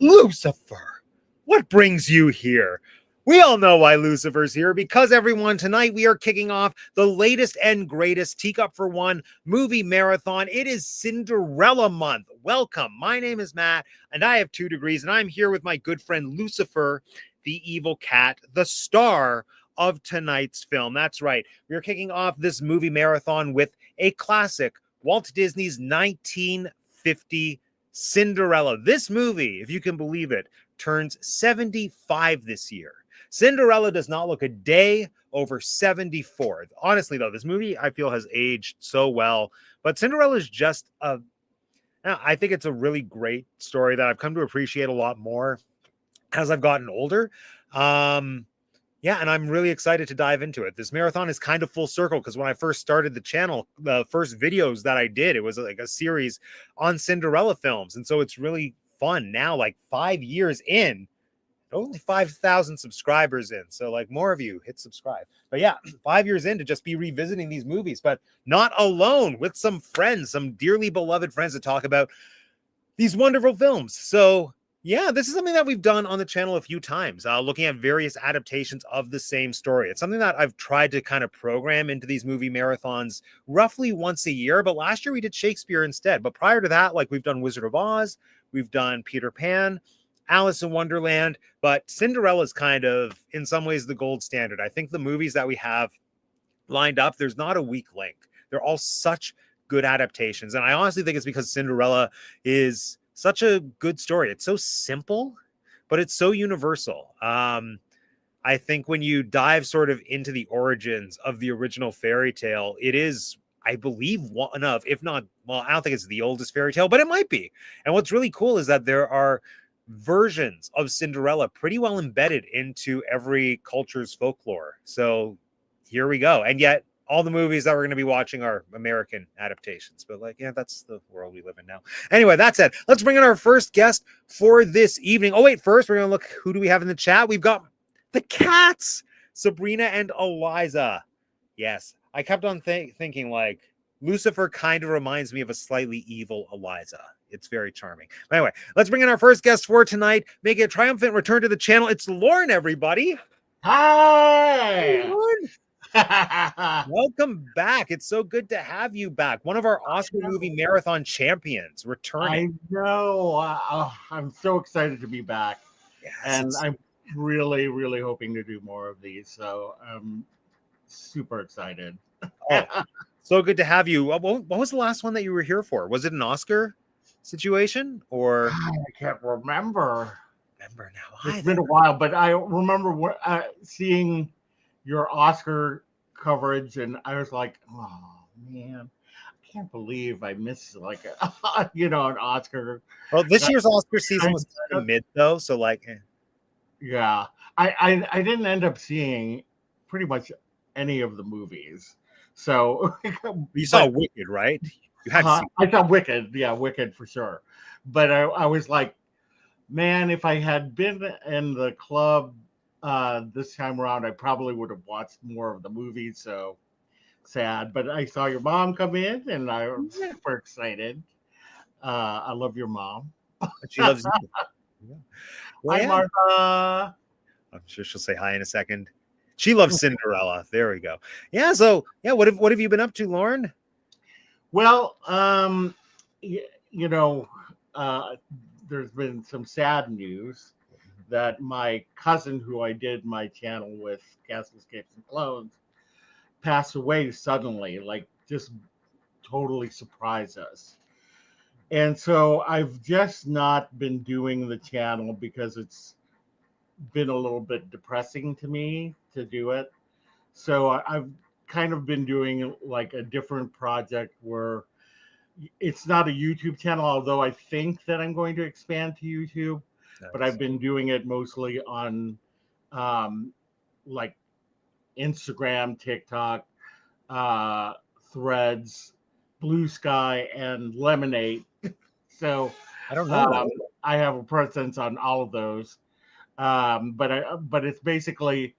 Lucifer, what brings you here? We all know why Lucifer's here, because everyone, tonight we are kicking off the latest and greatest Teacup for One movie marathon. It is Cinderella month. Welcome. My name is Matt, and I have 2 degrees, and I'm here with my good friend Lucifer, the evil cat, the star of tonight's film. That's right. We are kicking off this movie marathon with a classic, Walt Disney's 1950 Cinderella. This movie, if you can believe it, turns 75 this year. Cinderella does not look a day over 74. Honestly, though, this movie I feel has aged so well. But Cinderella is just I think it's a really great story that I've come to appreciate a lot more as I've gotten older. Yeah, and I'm really excited to dive into it. This marathon is kind of full circle because when I first started the channel, the first videos that I did, it was like a series on Cinderella films. And so it's really fun now, like 5 years in, only 5,000 subscribers in. So like more of you hit subscribe. But yeah, 5 years in to just be revisiting these movies, but not alone, with some friends, some dearly beloved friends to talk about these wonderful films. So yeah, this is something that we've done on the channel a few times, looking at various adaptations of the same story. It's something that I've tried to kind of program into these movie marathons roughly once a year, but last year we did Shakespeare instead. But prior to that, like we've done Wizard of Oz, we've done Peter Pan, Alice in Wonderland, but Cinderella is kind of, in some ways, the gold standard. I think the movies that we have lined up, there's not a weak link. They're all such good adaptations. And I honestly think it's because Cinderella is such a good story. It's so simple, but it's so universal. I think when you dive sort of into the origins of the original fairy tale, it is, I believe, one of, if not, well, I don't think it's the oldest fairy tale, but it might be. And what's really cool is that there are versions of Cinderella pretty well embedded into every culture's folklore. So here we go. And yet all the movies that we're going to be watching are American adaptations. But like, yeah, that's the world we live in now. Anyway, that said, let's bring in our first guest for this evening. Oh, wait, first we're going to look, who do we have in the chat? We've got the cats, Sabrina and Eliza. Yes, I kept on thinking like, Lucifer kind of reminds me of a slightly evil Eliza. It's very charming. But anyway, let's bring in our first guest for tonight. Make a triumphant return to the channel. It's Lauren, everybody. Hi. Hey, Lauren. Welcome back. It's so good to have you back. One of our Oscar movie marathon champions returning. I know. I'm so excited to be back. Yes, and I'm really, really hoping to do more of these. So I'm super excited. Oh, so good to have you. What was the last one that you were here for? Was it an Oscar situation or? I can't remember. Now. It's been a while, but I remember seeing your Oscar coverage, and I was like, oh man, I can't believe I missed like an Oscar. Well, this year's Oscar season was kind of mid though, so like, yeah, I didn't end up seeing pretty much any of the movies. So you saw Wicked, right? You had to see I saw Wicked, yeah, Wicked for sure. But I was like, man, if I had been in the club this time around, I probably would have watched more of the movies. So sad. But I saw your mom come in, and I was super excited. I love your mom. She loves you. Yeah. Well, hi, Martha. I'm sure she'll say hi in a second. She loves Cinderella. There we go. Yeah. So yeah, what have you been up to, Lauren? Well, there's been some sad news that my cousin, who I did my channel with, Castles, Capes, and Clones, passed away suddenly, like just totally surprised us. And so I've just not been doing the channel because it's been a little bit depressing to me to do it. So I've kind of been doing like a different project where it's not a YouTube channel, although I think that I'm going to expand to YouTube. Nice. But I've been doing it mostly on like Instagram, TikTok, Threads, Blue Sky, and Lemonade. So I don't know. I have a presence on all of those. But it's basically,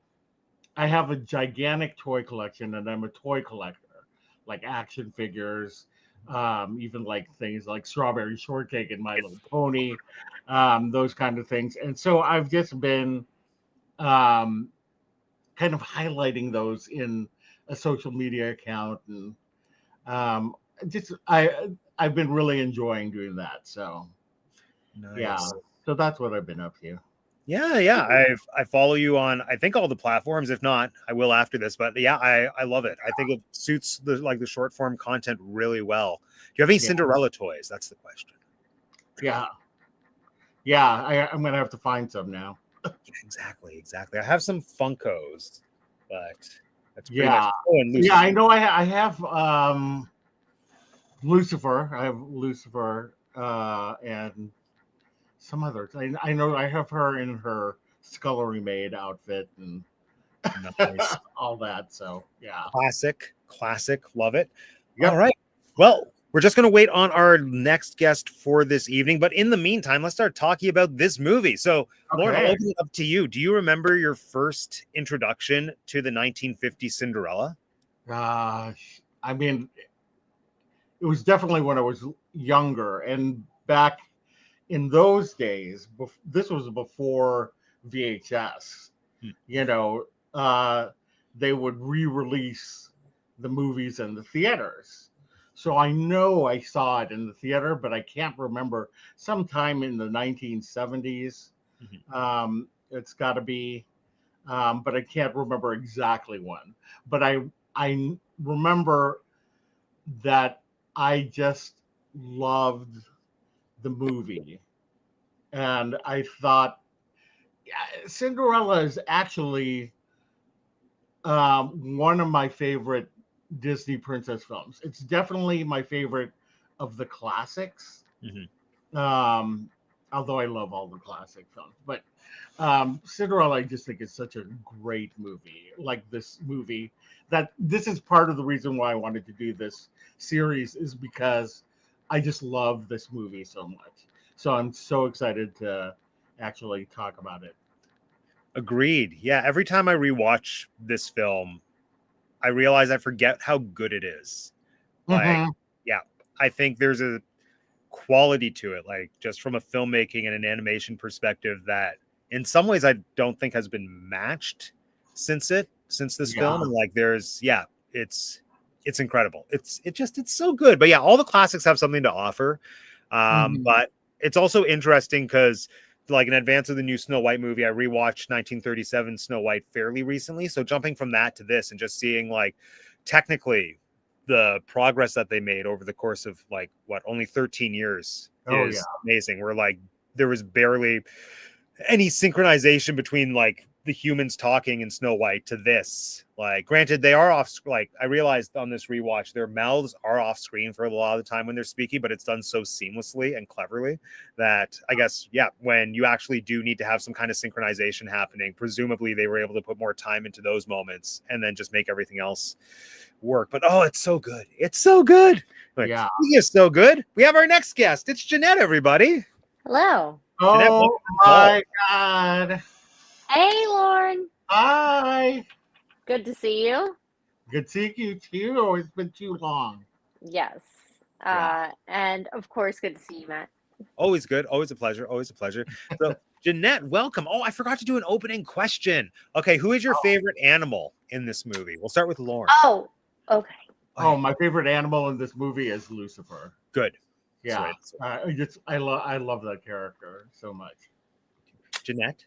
I have a gigantic toy collection, and I'm a toy collector, like action figures, even like things like Strawberry Shortcake and My Little Pony, those kind of things. And so I've just been um, kind of highlighting those in a social media account, and um, just I've been really enjoying doing that. So yeah, Nice. so that's what I've been up to. Yeah, yeah. I follow you on I think all the platforms. If not, I will after this. But yeah, I love it. I think it suits the short form content really well. Do you have any Yeah, Cinderella toys? That's the question. yeah, yeah. I'm gonna have to find some now. Yeah, exactly, exactly. I have some Funkos, but that's pretty much Yeah, oh and yeah. Lucifer. I know. I have Lucifer. I have Lucifer and some others. I know I have her in her scullery maid outfit and Nice. all that. So yeah. Classic, classic. Love it. All Yep. right. Well, we're just going to wait on our next guest for this evening. But in the meantime, let's start talking about this movie. So, Lauren, I'll Okay. open it up to you. Do you remember your first introduction to the 1950 Cinderella? I mean, it was definitely when I was younger, and back in those days, this was before VHS. Hmm. You know, uh, they would re-release the movies in the theaters. So I know I saw it in the theater, but I can't remember. Sometime in the 1970s, Mhm. it's got to be, but I can't remember exactly when. But I remember that I just loved the movie, and I thought Cinderella is actually one of my favorite Disney princess films. It's definitely my favorite of the classics. Mhm. Um, Although I love all the classic films, but Cinderella, I just think is such a great movie. Like this movie, that this is part of the reason why I wanted to do this series is because I just love this movie so much. So I'm so excited to actually talk about it. Agreed. Yeah. Every time I rewatch this film, I realize I forget how good it is. Like, Hmm. yeah, I think there's a quality to it, like just from a filmmaking and an animation perspective that in some ways I don't think has been matched since this Yeah. film. And like there's yeah, it's incredible. It's so good. But yeah, all the classics have something to offer. Hmm. But it's also interesting because like in advance of the new Snow White movie, I rewatched 1937 Snow White fairly recently. So jumping from that to this and just seeing like technically the progress that they made over the course of like what only 13 years Oh yeah. is amazing. Where like there was barely any synchronization between like the humans talking in Snow White to this. Like, granted, they are off. Like, I realized on this rewatch, their mouths are off screen for a lot of the time when they're speaking, but it's done so seamlessly and cleverly that I guess, yeah, when you actually do need to have some kind of synchronization happening, presumably they were able to put more time into those moments and then just make everything else work. But oh, it's so good. It's so good. Like, Yeah. speaking of so good, we have our next guest. It's Jeanette, everybody. Hello. Jeanette, Oh welcome to the call. my God. Hey, Lauren. Hi. Good to see you. Good seeing you too. Oh, it's been too long. Yes. Yeah. And of course, good to see you, Matt. Always good. Always a pleasure. Always a pleasure. So, Jeanette, welcome. Oh, I forgot to do an opening question. Okay, who is your favorite animal in this movie? We'll start with Lauren. Oh, okay. Oh, my favorite animal in this movie is Lucifer. Good. That's Yeah. right. I love that character so much. Jeanette.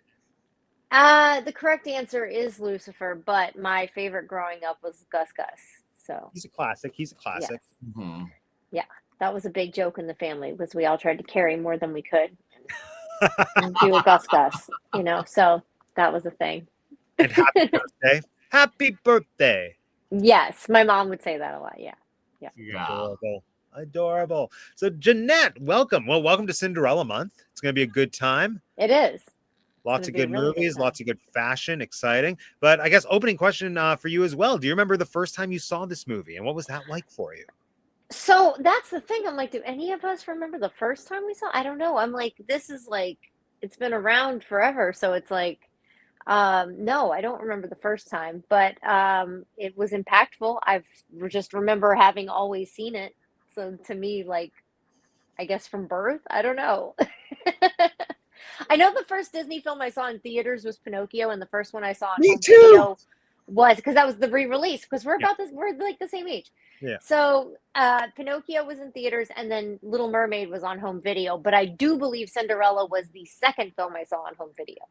The correct answer is Lucifer, but my favorite growing up was Gus Gus. So, He's a classic. He's a yes. classic. Hmm. Yeah. That was a big joke in the family because we all tried to carry more than we could and do a Gus Gus, so that was a thing. And happy birthday. Happy birthday. Yes. My mom would say that a lot. Yeah. Yeah. Yeah. Adorable. Adorable. So, Jeanette, welcome. Well, welcome to Cinderella month. It's going to be a good time. It is. Lots gonna of be a good really good movies, time. lots of good fashion, exciting. But I guess opening question for you as well. Do you remember the first time you saw this movie and what was that like for you? So that's the thing. I'm like, do any of us remember the first time we saw? I don't know. I'm like, this is like, it's been around forever. So it's like, no, I don't remember the first time, but it was impactful. Just remember having always seen it So to me, like, I guess from birth, I don't know. I know the first Disney film I saw in theaters was Pinocchio, and the first one I saw on Me home too. video was because that was the re-release. Because Yeah. we're like the same age. Yeah. So Pinocchio was in theaters, and then Little Mermaid was on home video. But I do believe Cinderella was the second film I saw on home video.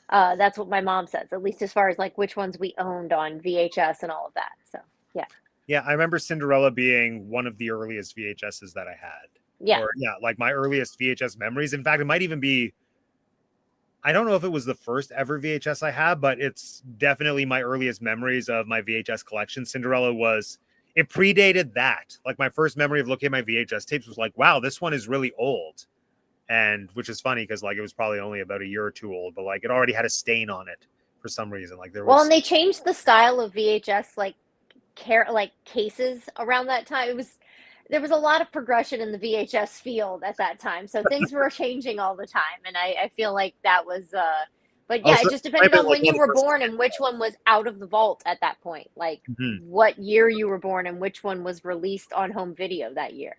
That's what my mom says, at least as far as like which ones we owned on VHS and all of that. So yeah. Yeah, I remember Cinderella being one of the earliest VHSs that I had. Yeah. Or yeah, like my earliest VHS memories. In fact, it might even be, I don't know if it was the first ever VHS I had, but it's definitely my earliest memories of my VHS collection. Cinderella was, it predated that. Like my first memory of looking at my VHS tapes was like, wow, this one is really old. And which is funny because like it was probably only about a year or two old, but like it already had a stain on it for some reason. Like there Well, was, and they changed the style of VHS like cases around that time. There was a lot of progression in the VHS field at that time. So things were changing all the time. And I feel like that was but yeah, also, it just it might depended have been on like when one you of the were first born and which one was out of the vault at that point. Like what year you were born and which one was released on home video that year.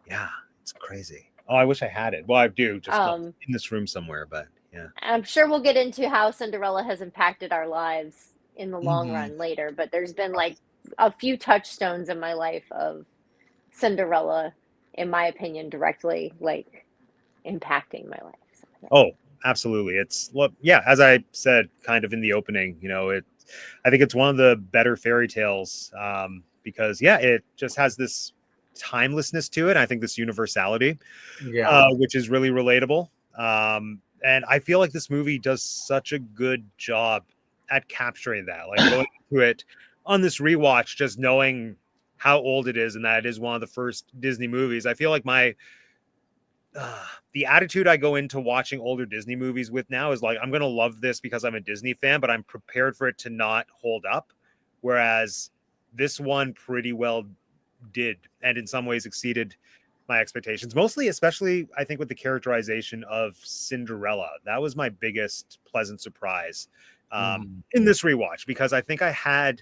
Yeah, it's crazy. Oh, I wish I had it. Well, I do, just not Um in this room somewhere, but yeah. I'm sure we'll get into how Cinderella has impacted our lives in the long Mhm. run later, but there's been like a few touchstones in my life of Cinderella, in my opinion, directly like impacting my life. So, Oh, absolutely. It's look, yeah, as I said kind of in the opening, you know, I think it's one of the better fairy tales because yeah, it just has this timelessness to it. I think this universality, Yeah. which is really relatable. And I feel like this movie does such a good job at capturing that. Like going into it on this rewatch, just knowing how old it is and that it is one of the first Disney movies. I feel like the attitude I go into watching older Disney movies with now is like, I'm going to love this because I'm a Disney fan, but I'm prepared for it to not hold up. Whereas this one pretty well did, and in some ways exceeded my expectations, mostly, especially, I think, with the characterization of Cinderella. That was my biggest pleasant surprise in this rewatch, because I think I had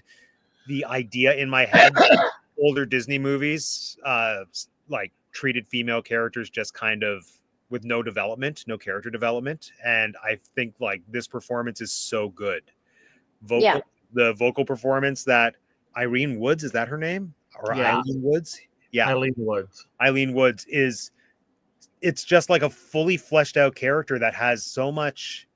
the idea in my head that older Disney movies, like treated female characters just kind of with no development, no character development. And I think like this performance is so good. yeah. The vocal performance that Irene Woods, is that her name? Or Yeah. Eileen Woods? Yeah. Eileen Woods. Eileen Woods it's just like a fully fleshed out character that has so much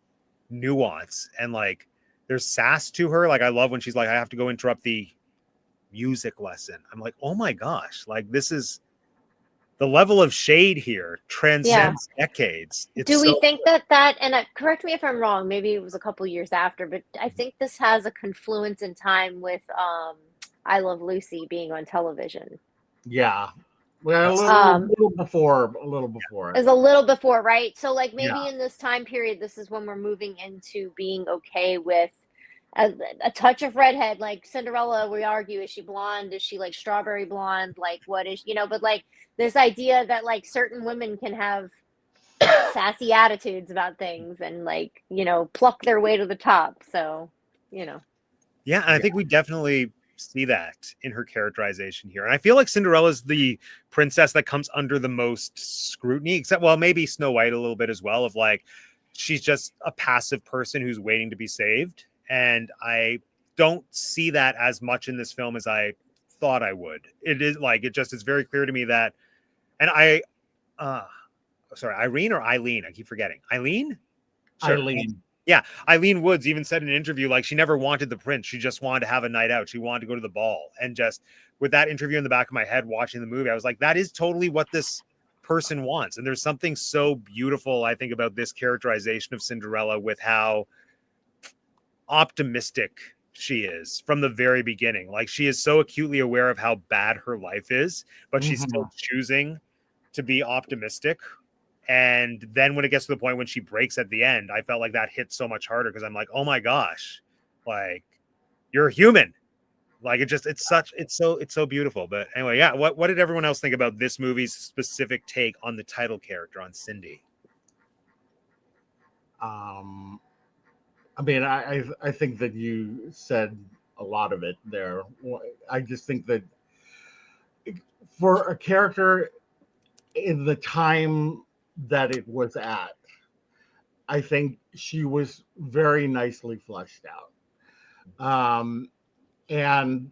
nuance and like there's sass to her. Like I love when she's like, I have to go interrupt the music lesson. I'm like, oh my gosh, like this is the level of shade here transcends decades. It's Do we so think and correct me if I'm wrong, maybe it was a couple years after, but I think this has a confluence in time with I Love Lucy being on television. Yeah. Well, that's a Um little before, a little before it. is a little before, right? So like maybe Yeah. in this time period, this is when we're moving into being okay with a touch of redhead. Like Cinderella, we argue, is she blonde? Is she like strawberry blonde? Like what is, but like this idea that like certain women can have sassy attitudes about things and like, pluck their way to the top. So, yeah, and I think we definitely see that in her characterization here. And I feel like Cinderella's the princess that comes under the most scrutiny, except well, maybe Snow White a little bit as well, of like she's just a passive person who's waiting to be saved. And I don't see that as much in this film as I thought I would. It is like it just is very clear to me that, and sorry, Irene or Eileen? I keep forgetting. Eileen? Sure. Eileen. Yeah. Eileen Woods even said in an interview, like she never wanted the prince. She just wanted to have a night out. She wanted to go to the ball. And just with that interview in the back of my head watching the movie, I was like, that is totally what this person wants. And there's something so beautiful, I think, about this characterization of Cinderella with how optimistic she is from the very beginning. Like she is so acutely aware of how bad her life is, but she's still choosing to be optimistic. And then when it gets to the point when she breaks at the end, I felt like that hit so much harder because I'm like, oh my gosh, like you're human. Like it's so beautiful. But anyway, yeah. What did everyone else think about this movie's specific take on the title character, on Cindy? I mean, I think that you said a lot of it there. I just think that for a character in the time that it was at, I think she was very nicely fleshed out. And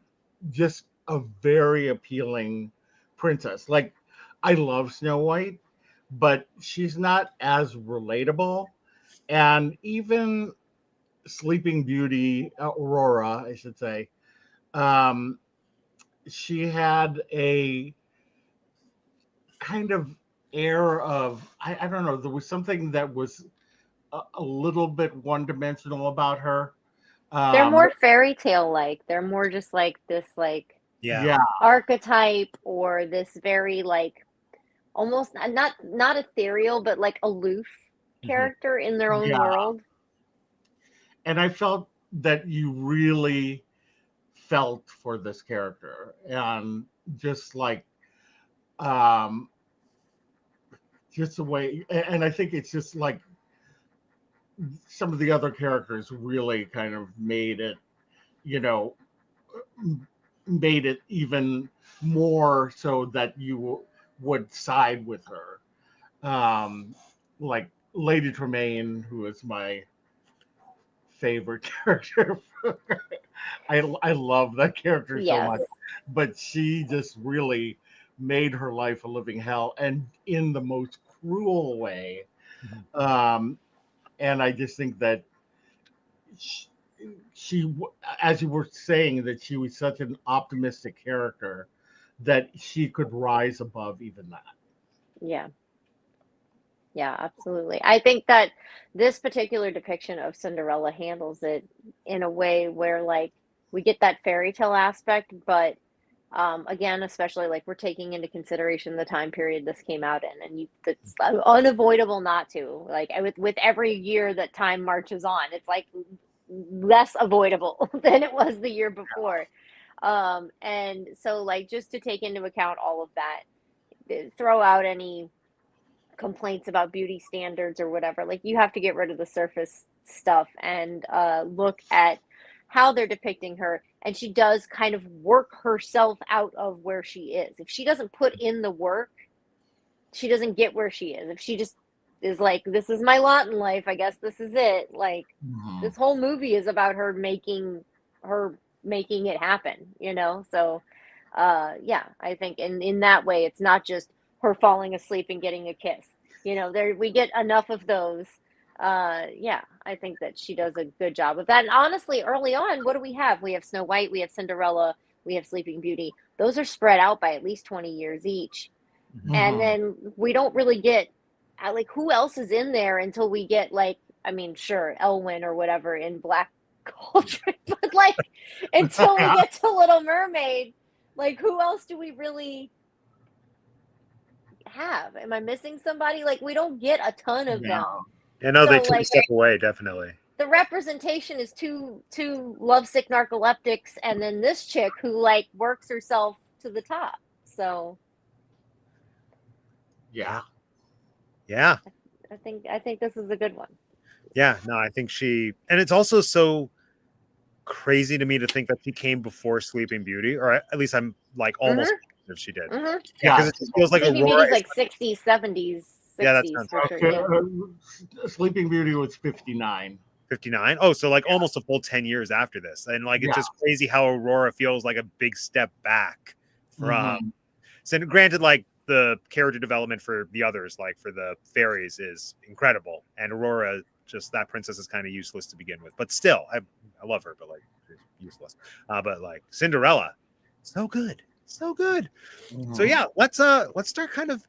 just a very appealing princess. Like, I love Snow White, but she's not as relatable. And even Sleeping Beauty, Aurora, I should say, um, she had a kind of air of, I don't know, there was something that was a little bit one dimensional about her. They're Um, more fairy tale like. They're more just like this like Yeah. yeah, archetype or this very like almost not ethereal but like aloof character in their own yeah. world. And I felt that you really felt for this character, and just like um just the way, and I think it's just like some of the other characters really kind of made it, you know, made it even more so that you would side with her. Like Lady Tremaine, who is my favorite character. I love that character so Yes. much, but she just really made her life a living hell, and in the most cruel way. Um, and I just think that she, she, as you were saying, that she was such an optimistic character that she could rise above even that. Yeah. Yeah, absolutely. I think that this particular depiction of Cinderella handles it in a way where like we get that fairy tale aspect, but again, especially like we're taking into consideration the time period this came out in, and you it's unavoidable not to. Like with every year that time marches on, it's like less avoidable than it was the year before. And so like just to take into account all of that, throw out any complaints about beauty standards or whatever. Like you have to get rid of the surface stuff and look at how they're depicting her. And she does kind of work herself out of where she is. If she doesn't put in the work, she doesn't get where she is. If she just is like, this is my lot in life, I guess this is it. Like Mhm. this whole movie is about her making it happen, you know? So yeah, I think in that way it's not just her falling asleep and getting a kiss. You know, there we get enough of those. Yeah, I think that she does a good job of that. And honestly, early on, what do we have? We have Snow White, we have Cinderella, we have Sleeping Beauty. Those are spread out by at least 20 years each. And Mhm. then we don't really get like who else is in there until we get like I mean, sure, Elwyn or whatever in Black Cauldron, but like until we Yeah. get to Little Mermaid, like who else do we really have? Am I missing somebody? Like we don't get a ton of Yeah. them. I know they So took a like step away, definitely. the representation is two lovesick narcoleptics and then this chick who like works herself to the top. So Yeah. Yeah. I think this is a good one. Yeah. No, I think she, and it's also so crazy to me to think that she came before Sleeping Beauty, or at least I'm like almost Mm-hmm. if she did. Mm-hmm. Yeah, because Yeah. it just feels like Sleeping Aurora Beauty's is. like 60s, 70s, Yeah, that 60s sounds for right. sure. Okay. Yeah. Sleeping Beauty was 59. 59. Oh, so like almost a full 10 years after this. And like it's Yeah. just crazy how Aurora feels like a big step back from. Mhm. So granted, like the character development for the others, like for the fairies, is incredible. And Aurora, just that princess is kind of useless to begin with. But still, I love her, but like she's useless. But like Cinderella, so good. So good. So Mhm. yeah, let's start kind of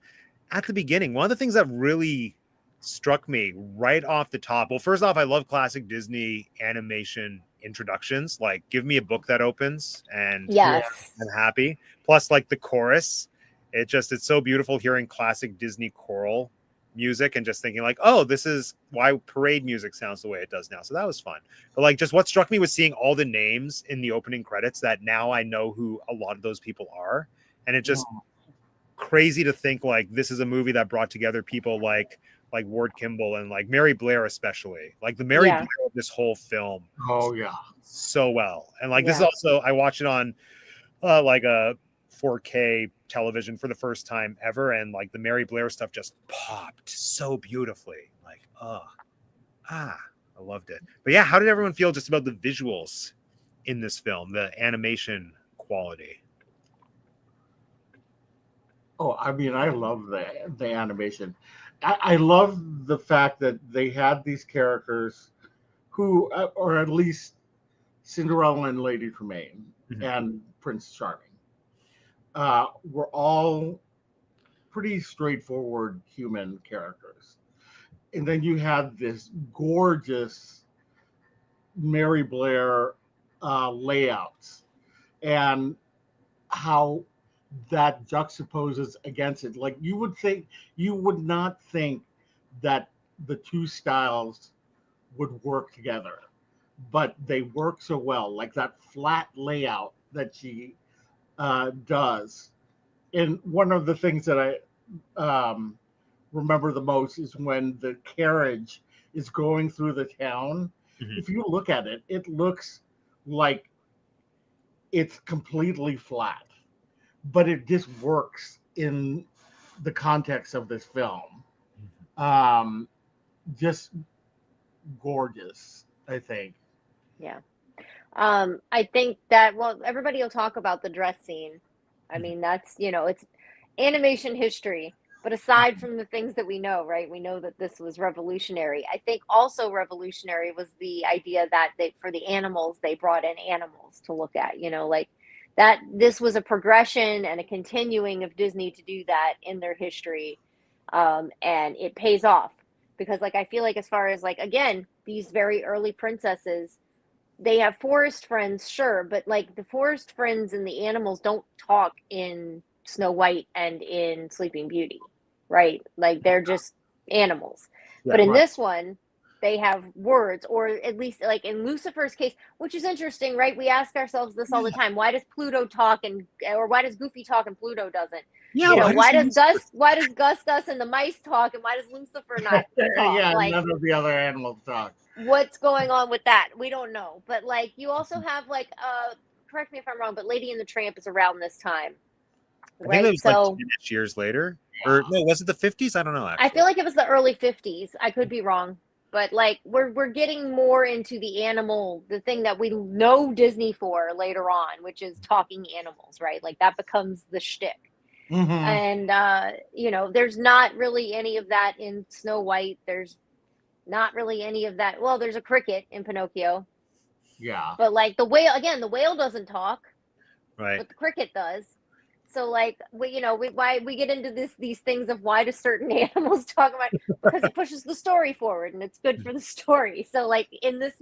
at the beginning. One of the things that really struck me right off the top. Well, first off, I love classic Disney animation introductions. Like, give me a book that opens, and Yeah. Yes. I'm happy. Plus, like the chorus, it's so beautiful hearing classic Disney choral music and just thinking like, oh, this is why parade music sounds the way it does now. So that was fun. But like, just what struck me was seeing all the names in the opening credits that now I know who a lot of those people are, and it just crazy to think like this is a movie that brought together people like Ward Kimball and like Mary Blair, especially like the Mary Yeah. Blair of this whole film Oh yeah. so well. And like this is Yeah. also I watched it on like a 4K television for the first time ever, and like the Mary Blair stuff just popped so beautifully. Like, I loved it. But yeah, how did everyone feel just about the visuals in this film, the animation quality? Oh, I mean, I love the animation. I love the fact that they had these characters who, or at least Cinderella and Lady Tremaine and Prince Charming, were all pretty straightforward human characters. And then you had this gorgeous Mary Blair layouts, and how that juxtaposes against it. Like you would not think that the two styles would work together, but they work so well. Like that flat layout that she does. And one of the things that I remember the most is when the carriage is going through the town. If you look at it, it looks like it's completely flat, but it just works in the context of this film. Just gorgeous, I think. Yeah. I think that, well, everybody will talk about the dress scene. I mean, that's, it's animation history. But aside from the things that we know, right? We know that this was revolutionary. I think also revolutionary was the idea that for the animals, they brought in animals to look at, like that this was a progression and a continuing of Disney to do that in their history. And it pays off because like, I feel like as far as like, again, these very early princesses, they have forest friends, sure, but like the forest friends and the animals don't talk in Snow White and in Sleeping Beauty, right? Like they're just animals. Yeah, but in right. this one, they have words, or at least like in Lucifer's case, which is interesting, right? We ask ourselves this all the time. Why does Pluto talk or why does Goofy talk and Pluto doesn't? Yeah, Why does Gus and the mice talk and why does Lucifer not talk? Yeah, Like, none of the other animals talk. what's going on with that? We don't know. But like you also have like correct me if I'm wrong, but Lady and the Tramp is around this time. I think it Right? was like So 10 years later. Or no, was it the 50s? I don't know actually. I feel like it was the early 50s. I could be wrong. But like we're getting more into the animal, the thing that we know Disney for later on, which is talking animals, right? Like that becomes the shtick. And there's not really any of that in Snow White. There's not really any of that. Well, there's a cricket in Pinocchio. Yeah. But like the whale doesn't talk, Right. but the cricket does. So like why we get into these things of why do certain animals talk about, because it pushes the story forward and it's good for the story. So like in this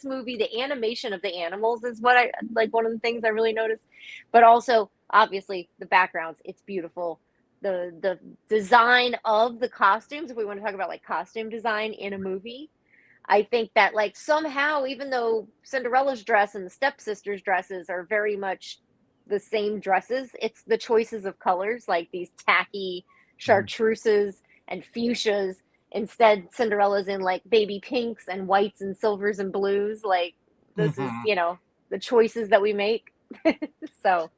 movie, the animation of the animals is what I like, one of the things I really noticed. But also obviously the backgrounds, it's beautiful. The design of the costumes, if we want to talk about like costume design in a movie, I think that like somehow, even though Cinderella's dress and the stepsisters' dresses are very much the same dresses, it's the choices of colors, like these tacky chartreuses and fuchsias. Instead, Cinderella's in like baby pinks and whites and silvers and blues. Like this is, the choices that we make. So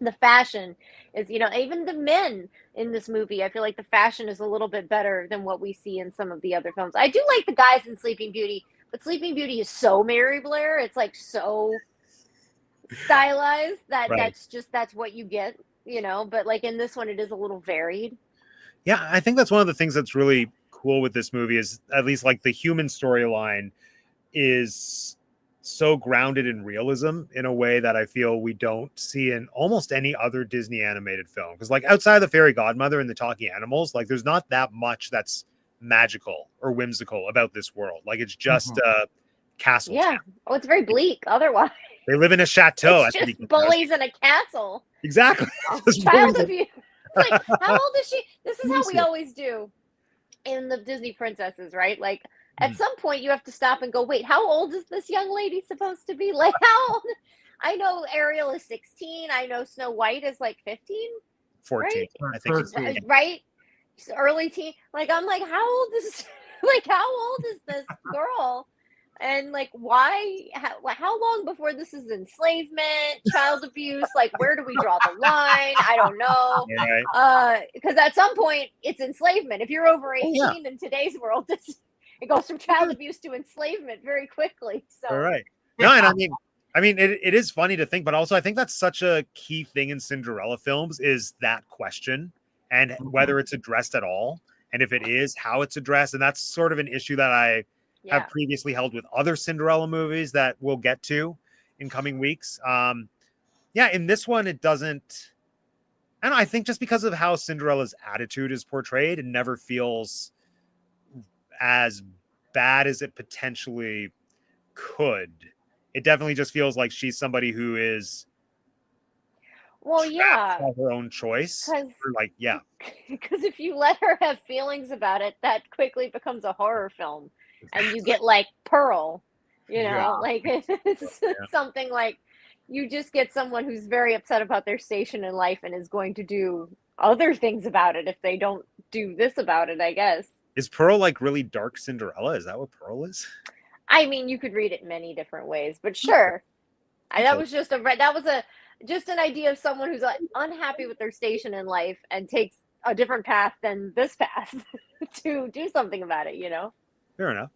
the fashion is, even the men in this movie, I feel like the fashion is a little bit better than what we see in some of the other films. I do like the guys in Sleeping Beauty, but Sleeping Beauty is so Mary Blair. It's like so stylized that Right. that's what you get, but like in this one, it is a little varied. Yeah, I think that's one of the things that's really cool with this movie is at least like the human storyline is so grounded in realism in a way that I feel we don't see in almost any other Disney animated film. Because like outside of the fairy godmother and the talking animals, like there's not that much that's magical or whimsical about this world. Like it's just a castle. Yeah. Town. Oh, it's very bleak otherwise. They live in a chateau. It's just bullies in a castle. Exactly. Child abuse. It's like, how old is she? This is how we always do in the Disney princesses, right? Like at some point you have to stop and go, wait, how old is this young lady supposed to be? Like how old? I know Ariel is 16. I know Snow White is like 15. 14. Right? I think. 13. Right? Early teen. Like I'm like, how old is like how old is this girl? And like, why? How long before this is enslavement, child abuse? Like, where do we draw the line? I don't know. Right. Because at some point, it's enslavement. If you're over Oh, yeah. 18 in today's world, it goes from child abuse to enslavement very quickly. So, All right. No, and I mean, it is funny to think, but also I think that's such a key thing in Cinderella films is that question and whether it's addressed at all. And if it is, how it's addressed. And that's sort of an issue that I yeah. have previously held with other Cinderella movies that we'll get to in coming weeks. Yeah, in this one, it doesn't. I don't know, I think just because of how Cinderella's attitude is portrayed, it never feels as bad as it potentially could. It definitely just feels like she's somebody who is Well, yeah, of her own choice. Like, yeah. Because if you let her have feelings about it, that quickly becomes a horror film, and you get like Pearl, like it's something like you just get someone who's very upset about their station in life and is going to do other things about it if they don't do this about it, I guess. Is Pearl like really dark Cinderella? Is that what Pearl is? I mean, you could read it many different ways, but sure. That was just just an idea of someone who's like unhappy with their station in life and takes a different path than this path to do something about it, Fair enough.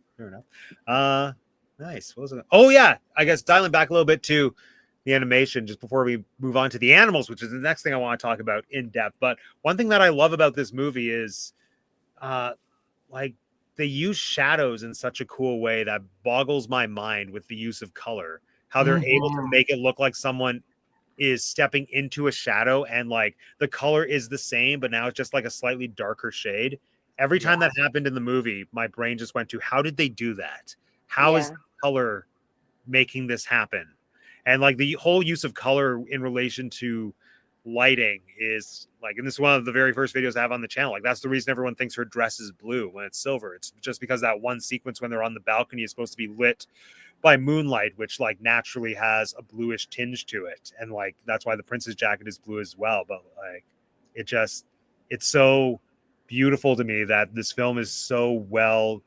Nice. What was it? Oh yeah, I guess dialing back a little bit to the animation just before we move on to the animals, which is the next thing I want to talk about in depth. But one thing that I love about this movie is like they use shadows in such a cool way that boggles my mind with the use of color. How they're able to make it look like someone is stepping into a shadow and like the color is the same, but now it's just like a slightly darker shade. Every time that happened in the movie, my brain just went to, how did they do that? How is the color making this happen? And like the whole use of color in relation to lighting is like, and this is one of the very first videos I have on the channel. Like that's the reason everyone thinks her dress is blue when it's silver. It's just because that one sequence when they're on the balcony is supposed to be lit by moonlight, which like naturally has a bluish tinge to it. And like, that's why the prince's jacket is blue as well. But like, it's so beautiful to me that this film is so well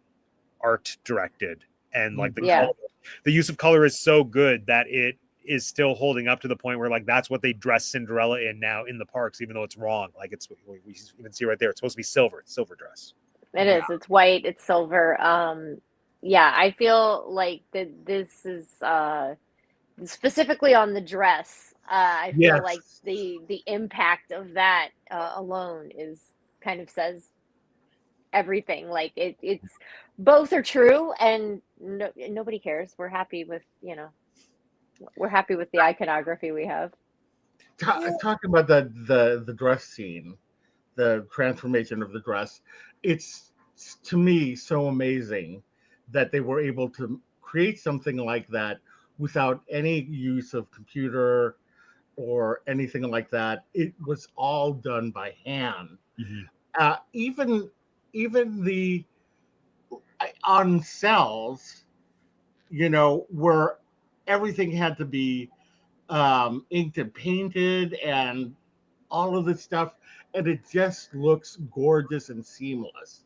art directed. And like the use of color is so good that it is still holding up to the point where like, that's what they dress Cinderella in now in the parks, even though it's wrong. Like we even see right there, it's supposed to be silver. It's silver dress. It is. It's white. It's silver. I feel like this is specifically on the dress. I feel like the impact of that alone is kind of says everything. Like it's both are true, and nobody cares. We're happy with we're happy with the iconography we have. Talking about the dress scene, the transformation of the dress, it's to me so amazing that they were able to create something like that without any use of computer or anything like that. It was all done by hand. Even the on cells, where everything had to be inked and painted and all of this stuff, and it just looks gorgeous and seamless.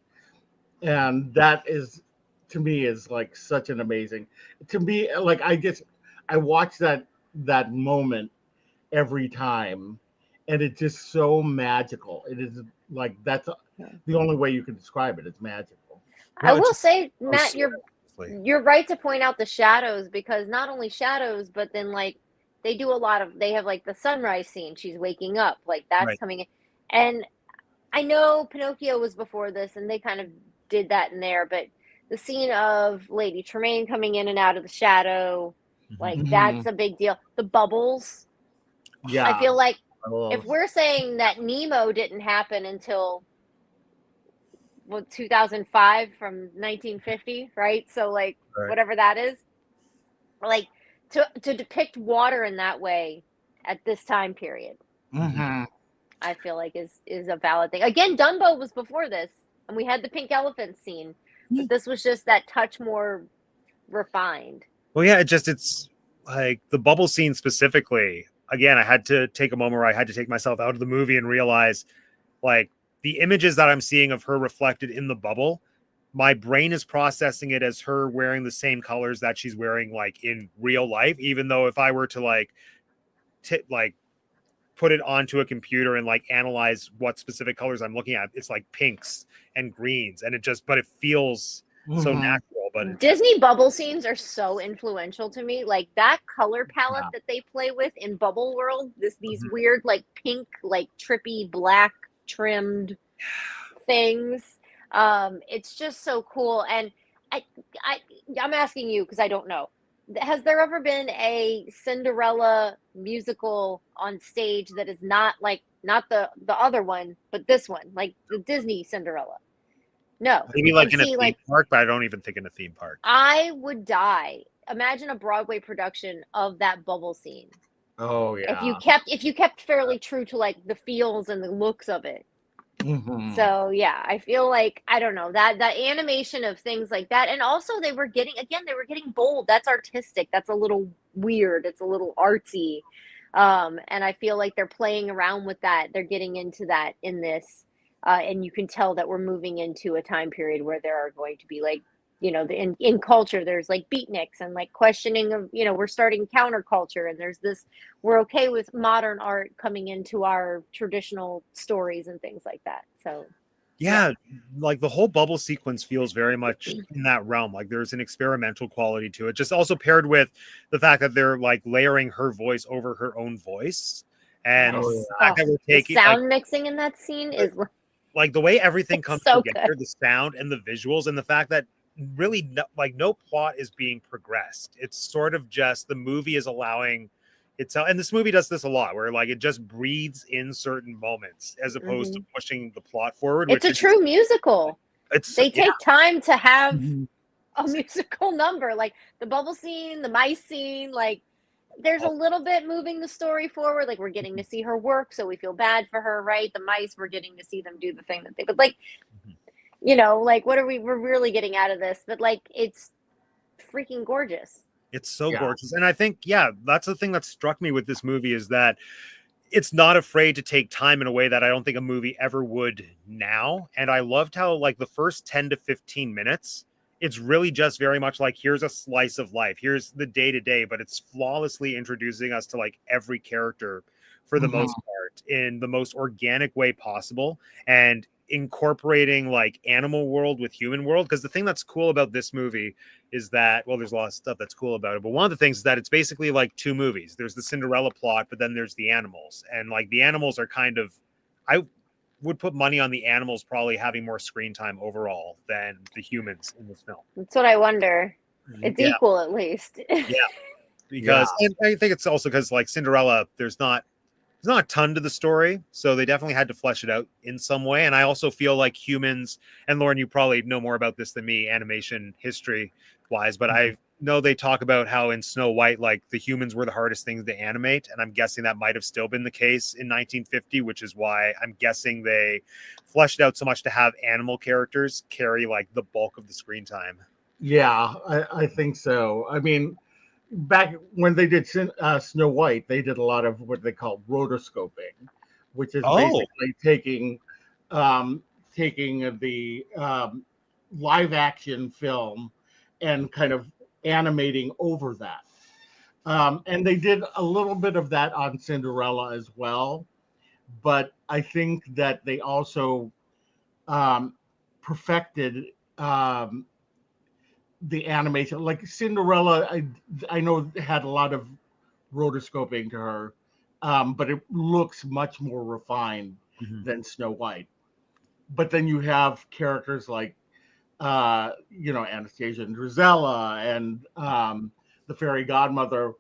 And that is, to me, is like such an amazing. To me, like I watch that moment every time, and it's just so magical. It is like that's the only way you can describe it. It's magical. I will say, Matt, you're right to point out the shadows, because not only shadows, but then like they have like the sunrise scene. She's waking up, like that's coming in. And I know Pinocchio was before this and they kind of did that in there, but the scene of Lady Tremaine coming in and out of the shadow, like that's a big deal. The bubbles. Yeah. I feel like if we're saying that Nemo didn't happen until 2005 from 1950, right? So like whatever that is, like to depict water in that way at this time period, I feel like is a valid thing. Again, Dumbo was before this, and we had the pink elephant scene, but this was just that touch more refined. Well, yeah, it's like the bubble scene specifically. Again, I had to take a moment where I had to take myself out of the movie and realize, like, the images that I'm seeing of her reflected in the bubble my brain is processing it as her wearing the same colors that she's wearing like in real life, even though if I were to like put it onto a computer and like analyze what specific colors I'm looking at, it's like pinks and greens, and but it feels so natural. But Disney bubble scenes are so influential to me. Like that color palette that they play with in Bubble World, these weird like pink, like trippy black trimmed things. It's just so cool. And I'm asking you because I don't know. Has there ever been a Cinderella musical on stage that is not the other one, but this one, like the Disney Cinderella? No. Maybe like in a theme park, but I don't even think in a theme park. I would die. Imagine a Broadway production of that bubble scene. Oh yeah. If you kept fairly true to like the feels and the looks of it. So yeah, I feel like I don't know that animation of things like that, and also they were getting bold. That's artistic. That's a little weird. It's a little artsy, and I feel like they're playing around with that. They're getting into that in this, and you can tell that we're moving into a time period where there are going to be like, you know, in culture there's like beatniks and like questioning of, you know, we're starting counterculture, and there's this, we're okay with modern art coming into our traditional stories and things like that. So yeah, like the whole bubble sequence feels very much in that realm. Like there's an experimental quality to it, just also paired with the fact that they're like layering her voice over her own voice, and the fact that we're taking the sound mixing in that scene is like the way everything comes so together, good. the sound and the visuals, and the fact that really no plot is being progressed. It's sort of just the movie is allowing itself, and this movie does this a lot, where like it just breathes in certain moments as opposed to pushing the plot forward. It's a true musical. They take time to have a musical number, like the bubble scene, the mice scene, like there's a little bit moving the story forward. Like we're getting to see her work, so we feel bad for her, right? The mice, we're getting to see them do the thing that they would like. You know, like what are we're really getting out of this? But like it's freaking gorgeous. It's so gorgeous. And I think, that's the thing that struck me with this movie, is that it's not afraid to take time in a way that I don't think a movie ever would now. And I loved how like the first 10 to 15 minutes, it's really just very much like, here's a slice of life. Here's the day to day, but it's flawlessly introducing us to like every character for the most part in the most organic way possible, and incorporating like animal world with human world. Because the thing that's cool about this movie is that, well, there's a lot of stuff that's cool about it, but one of the things is that it's basically like two movies. There's the Cinderella plot, but then there's the animals, and like the animals are kind of, I would put money on the animals probably having more screen time overall than the humans in this film. That's what I wonder. It's equal at least. Because and I think it's also because like Cinderella, there's not a ton to the story, so they definitely had to flesh it out in some way. And I also feel like humans, and Lauren, you probably know more about this than me, animation history wise, but I know they talk about how in Snow White, like the humans were the hardest things to animate, and I'm guessing that might have still been the case in 1950, which is why I'm guessing they fleshed out so much to have animal characters carry like the bulk of the screen time. Yeah, I think so. I mean, back when they did Snow White, they did a lot of what they call rotoscoping, which is basically taking the live action film and kind of animating over that. And they did a little bit of that on Cinderella as well, but I think that they also perfected the animation. Like Cinderella, I know had a lot of rotoscoping to her, but it looks much more refined than Snow White. But then you have characters like Anastasia and Drizella and the fairy godmother,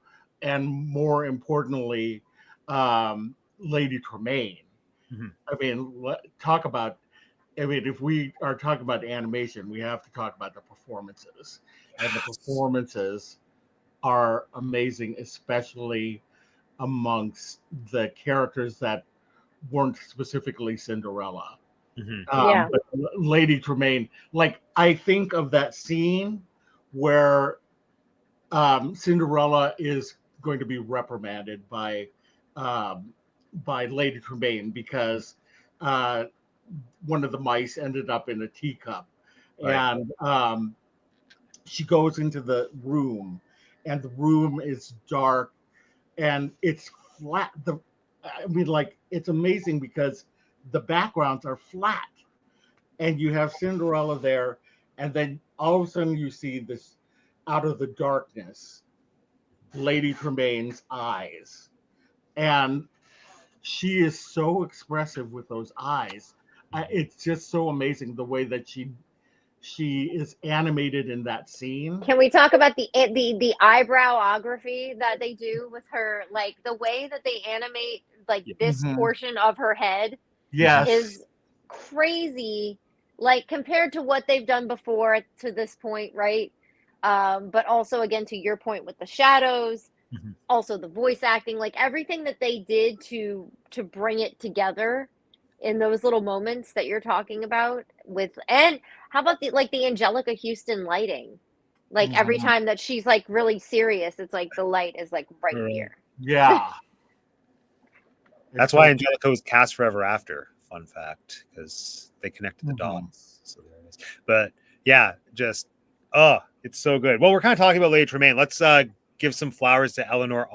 and more importantly, Lady Tremaine. I mean, if we are talking about animation, we have to talk about the performances. And the performances are amazing, especially amongst the characters that weren't specifically Cinderella. But Lady Tremaine, like I think of that scene where Cinderella is going to be reprimanded by Lady Tremaine because one of the mice ended up in a teacup Right. and she goes into the room, and the room is dark, and it's flat. I mean, like, it's amazing because the backgrounds are flat, and you have Cinderella there, and then all of a sudden you see this out of the darkness, Lady Tremaine's eyes, and she is so expressive with those eyes. It's just so amazing the way that she is animated in that scene. Can we talk about the eyebrowography that they do with her? Like the way that they animate like this Mhm. portion of her head Yes. is crazy. Like compared to what they've done before to this point, right? But also again to your point with the shadows, Mhm. also the voice acting, like everything that they did to bring it together in those little moments that you're talking about with. And how about the Angelica Houston lighting? Like every Mhm. time that she's like really serious, it's like the light is like right Right. here. Yeah. That's It's why so. Angelica was cast forever after. Fun fact, because they connected the Mhm. dots. So there it is. But yeah, just it's so good. Well, we're kind of talking about Lady Tremaine. Let's give some flowers to Eleanor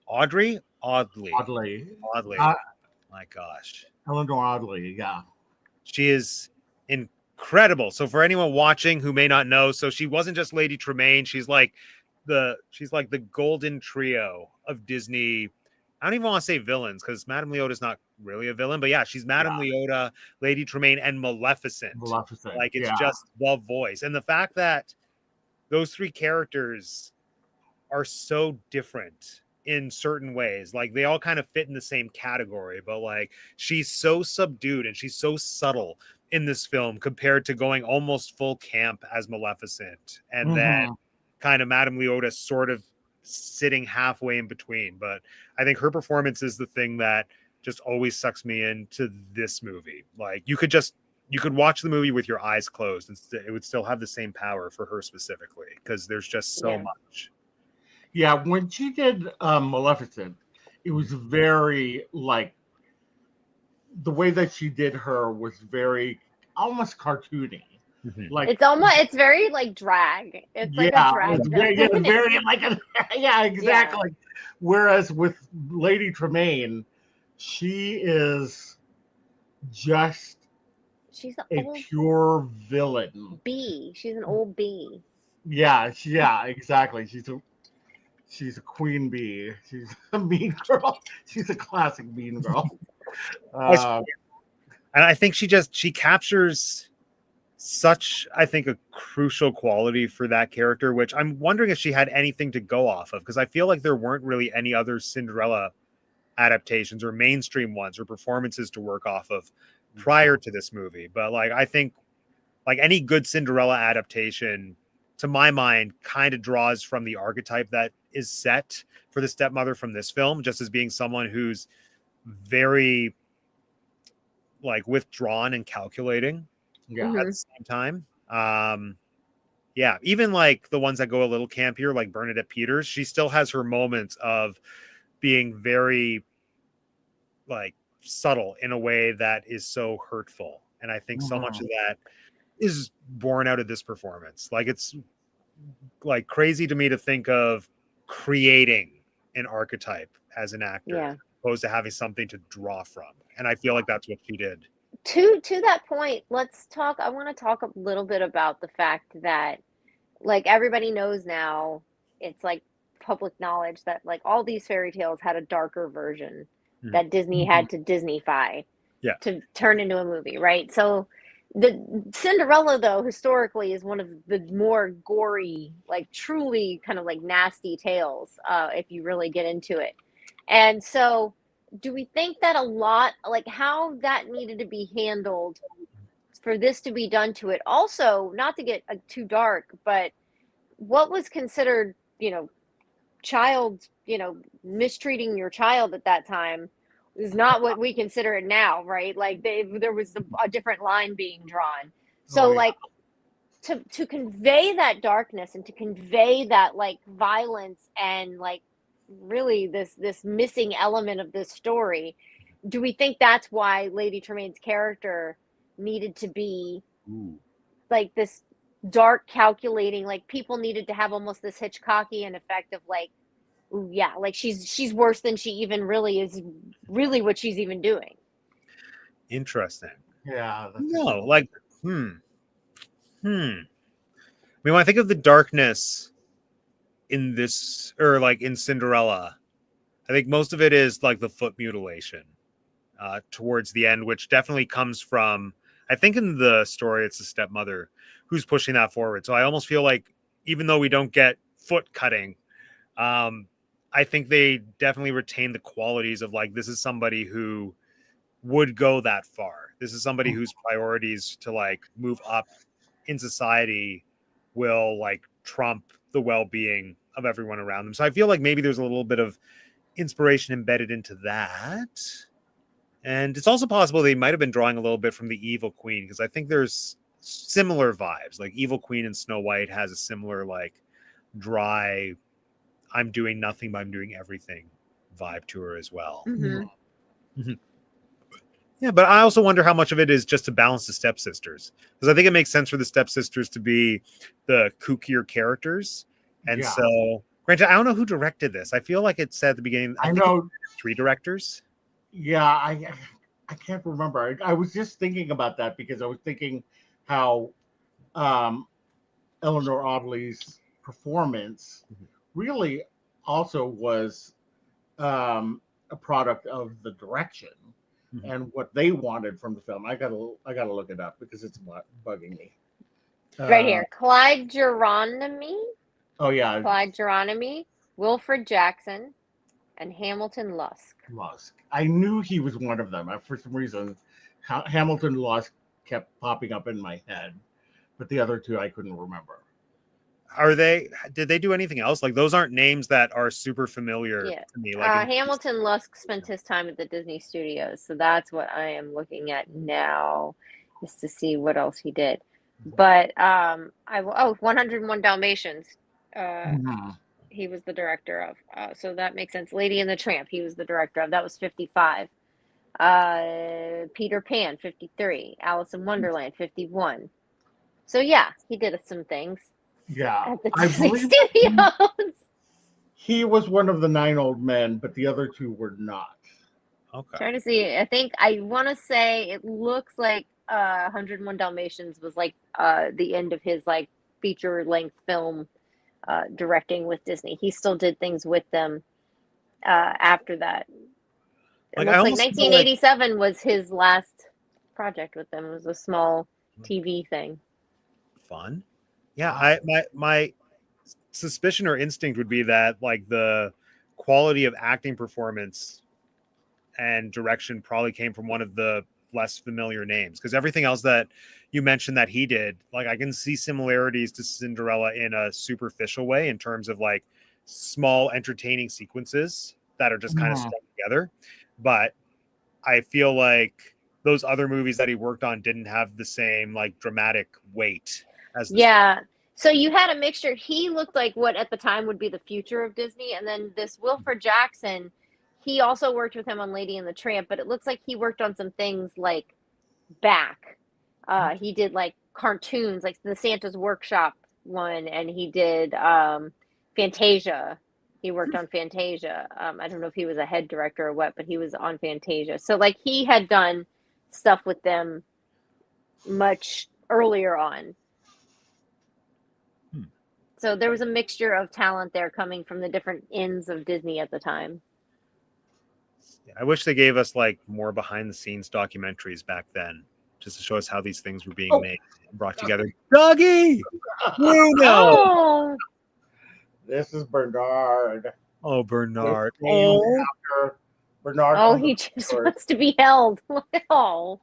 Audrey. Oddly. Audley. Uh, My gosh, Eleanor Oddly, yeah. she is incredible. So for anyone watching who may not know, so she wasn't just Lady Tremaine. She's like the golden trio of Disney. I don't even want to say villains because Madame Leota's not really a villain, but yeah, she's Madame Yeah. Leota, Lady Tremaine, and Maleficent. Maleficent. Like it's Yeah. just the voice. And the fact that those three characters are so different in certain ways. Like they all kind of fit in the same category, but like she's so subdued and she's so subtle in this film compared to going almost full camp as Maleficent and then Mhm. kind of Madame Leota sort of sitting halfway in between. But I think her performance is the thing that just always sucks me into this movie. Like you could watch the movie with your eyes closed and it would still have the same power for her specifically because there's just so Yeah. much. Yeah, when she did Maleficent, it was very like the way that she did her was very almost cartoony. Mhm. Like, It's very like drag. It's like a yeah, drag yeah, villain. very like a, yeah, Yeah. exactly. Whereas with Lady Tremaine, she is just She's an a old pure villain. bee. She's an old bee. Yeah, yeah, exactly. She's a queen bee. She's a mean girl. She's a classic mean girl. Uh, And I think she captures such, I think, a crucial quality for that character, which I'm wondering if she had anything to go off of, because I feel like there weren't really any other Cinderella adaptations or mainstream ones or performances to work off of prior to this movie. But like I think like any good Cinderella adaptation, to my mind, kind of draws from the archetype that is set for the stepmother from this film, just as being someone who's very like withdrawn and calculating yeah. at the same time. Yeah, even like the ones that go a little campier, like Bernadette Peters, she still has her moments of being very like subtle in a way that is so hurtful. And I think so much Mhm. of that is born out of this performance. Like it's like crazy to me to think of creating an archetype as an actor Yeah. opposed to having something to draw from. And I feel like that's what she did. To that point, let's talk. I want to talk a little bit about the fact that like everybody knows now, it's like public knowledge that like all these fairy tales had a darker version Mhm. that Disney Mhm. had to Disneyfy Yeah. to turn into a movie, right? So the Cinderella though historically is one of the more gory, like truly kind of like nasty tales if you really get into it. And so do we think that a lot like how that needed to be handled for this to be done to it? Also, not to get too dark, but what was considered, child, mistreating your child at that time is not what we consider it now, right? Like there was a different line being drawn. Oh So yeah. like to convey that darkness and to convey that like violence and like really this missing element of this story, do we think that's why Lady Tremaine's character needed to be Ooh. like this dark, calculating. Like people needed to have almost this Hitchcockian effect of like, ooh, yeah, like she's worse than she even really is. Really, what she's even doing. Interesting. Yeah. No, like, I mean, when I think of the darkness in this, or like in Cinderella, I think most of it is like the foot mutilation towards the end, which definitely comes from, I think in the story, it's the stepmother who's pushing that forward. So I almost feel like even though we don't get foot cutting, I think they definitely retain the qualities of like, this is somebody who would go that far. This is somebody whose priorities to like move up in society will like trump the well-being of everyone around them. So I feel like maybe there's a little bit of inspiration embedded into that. And it's also possible they might have been drawing a little bit from the Evil Queen, because I think there's similar vibes. Like Evil Queen and Snow White has a similar like dry, I'm doing nothing but I'm doing everything vibe to her as well. Mm-hmm. Yeah, but I also wonder how much of it is just to balance the stepsisters, because I think it makes sense for the stepsisters to be the kookier characters. And so, granted, I don't know who directed this. I feel like it said at the beginning. I know 3 directors. Yeah, I can't remember. I was just thinking about that because I was thinking how Eleanor Audley's performance really also was a product of the direction and what they wanted from the film. I gotta look it up because it's bugging me. Right here, Clyde Geronimi. Oh yeah, Clyde Geronimi, Wilfred Jackson, and Hamilton Lusk. I knew he was one of them. For some reason, Hamilton Lusk kept popping up in my head, but the other two I couldn't remember. Did they do anything else? Like those aren't names that are super familiar to me. Like Hamilton Lusk spent his time at the Disney Studios, so that's what I am looking at now, just to see what else he did. But 101 Dalmatians. He was the director of. So that makes sense. Lady and the Tramp, he was the director of. That was 55. Peter Pan, 53. Alice in Wonderland, 51. So yeah, he did some things. Yeah, at the Disney Studios. He was one of the 9 old men, but the other 2 were not. Okay. Trying to see. I want to say it looks like 101 Dalmatians was like the end of his like feature length film directing with Disney. He still did things with them after that. It looks like 1987 was his last project with them. It was a small TV thing. Fun. Yeah, my suspicion or instinct would be that like the quality of acting performance and direction probably came from one of the less familiar names, because everything else that you mentioned that he did, like I can see similarities to Cinderella in a superficial way in terms of like small entertaining sequences that are just kind of stuck together. But I feel like those other movies that he worked on didn't have the same like dramatic weight as this. Yeah. So you had a mixture. He looked like what at the time would be the future of Disney, and then this Wilfred Jackson, he also worked with him on Lady and the Tramp, but it looks like he worked on some things like back. He did like cartoons, like the Santa's Workshop one, and he did Fantasia. He worked on Fantasia. I don't know if he was a head director or what, but he was on Fantasia. So like he had done stuff with them much earlier on. So there was a mixture of talent there coming from the different ends of Disney at the time. I wish they gave us like more behind the scenes documentaries back then, just to show us how these things were being made and brought together. Doggy! Bruno! Oh! This is Bernard. Oh, Bernard. Bernard. Oh, he just wants to be held. Oh.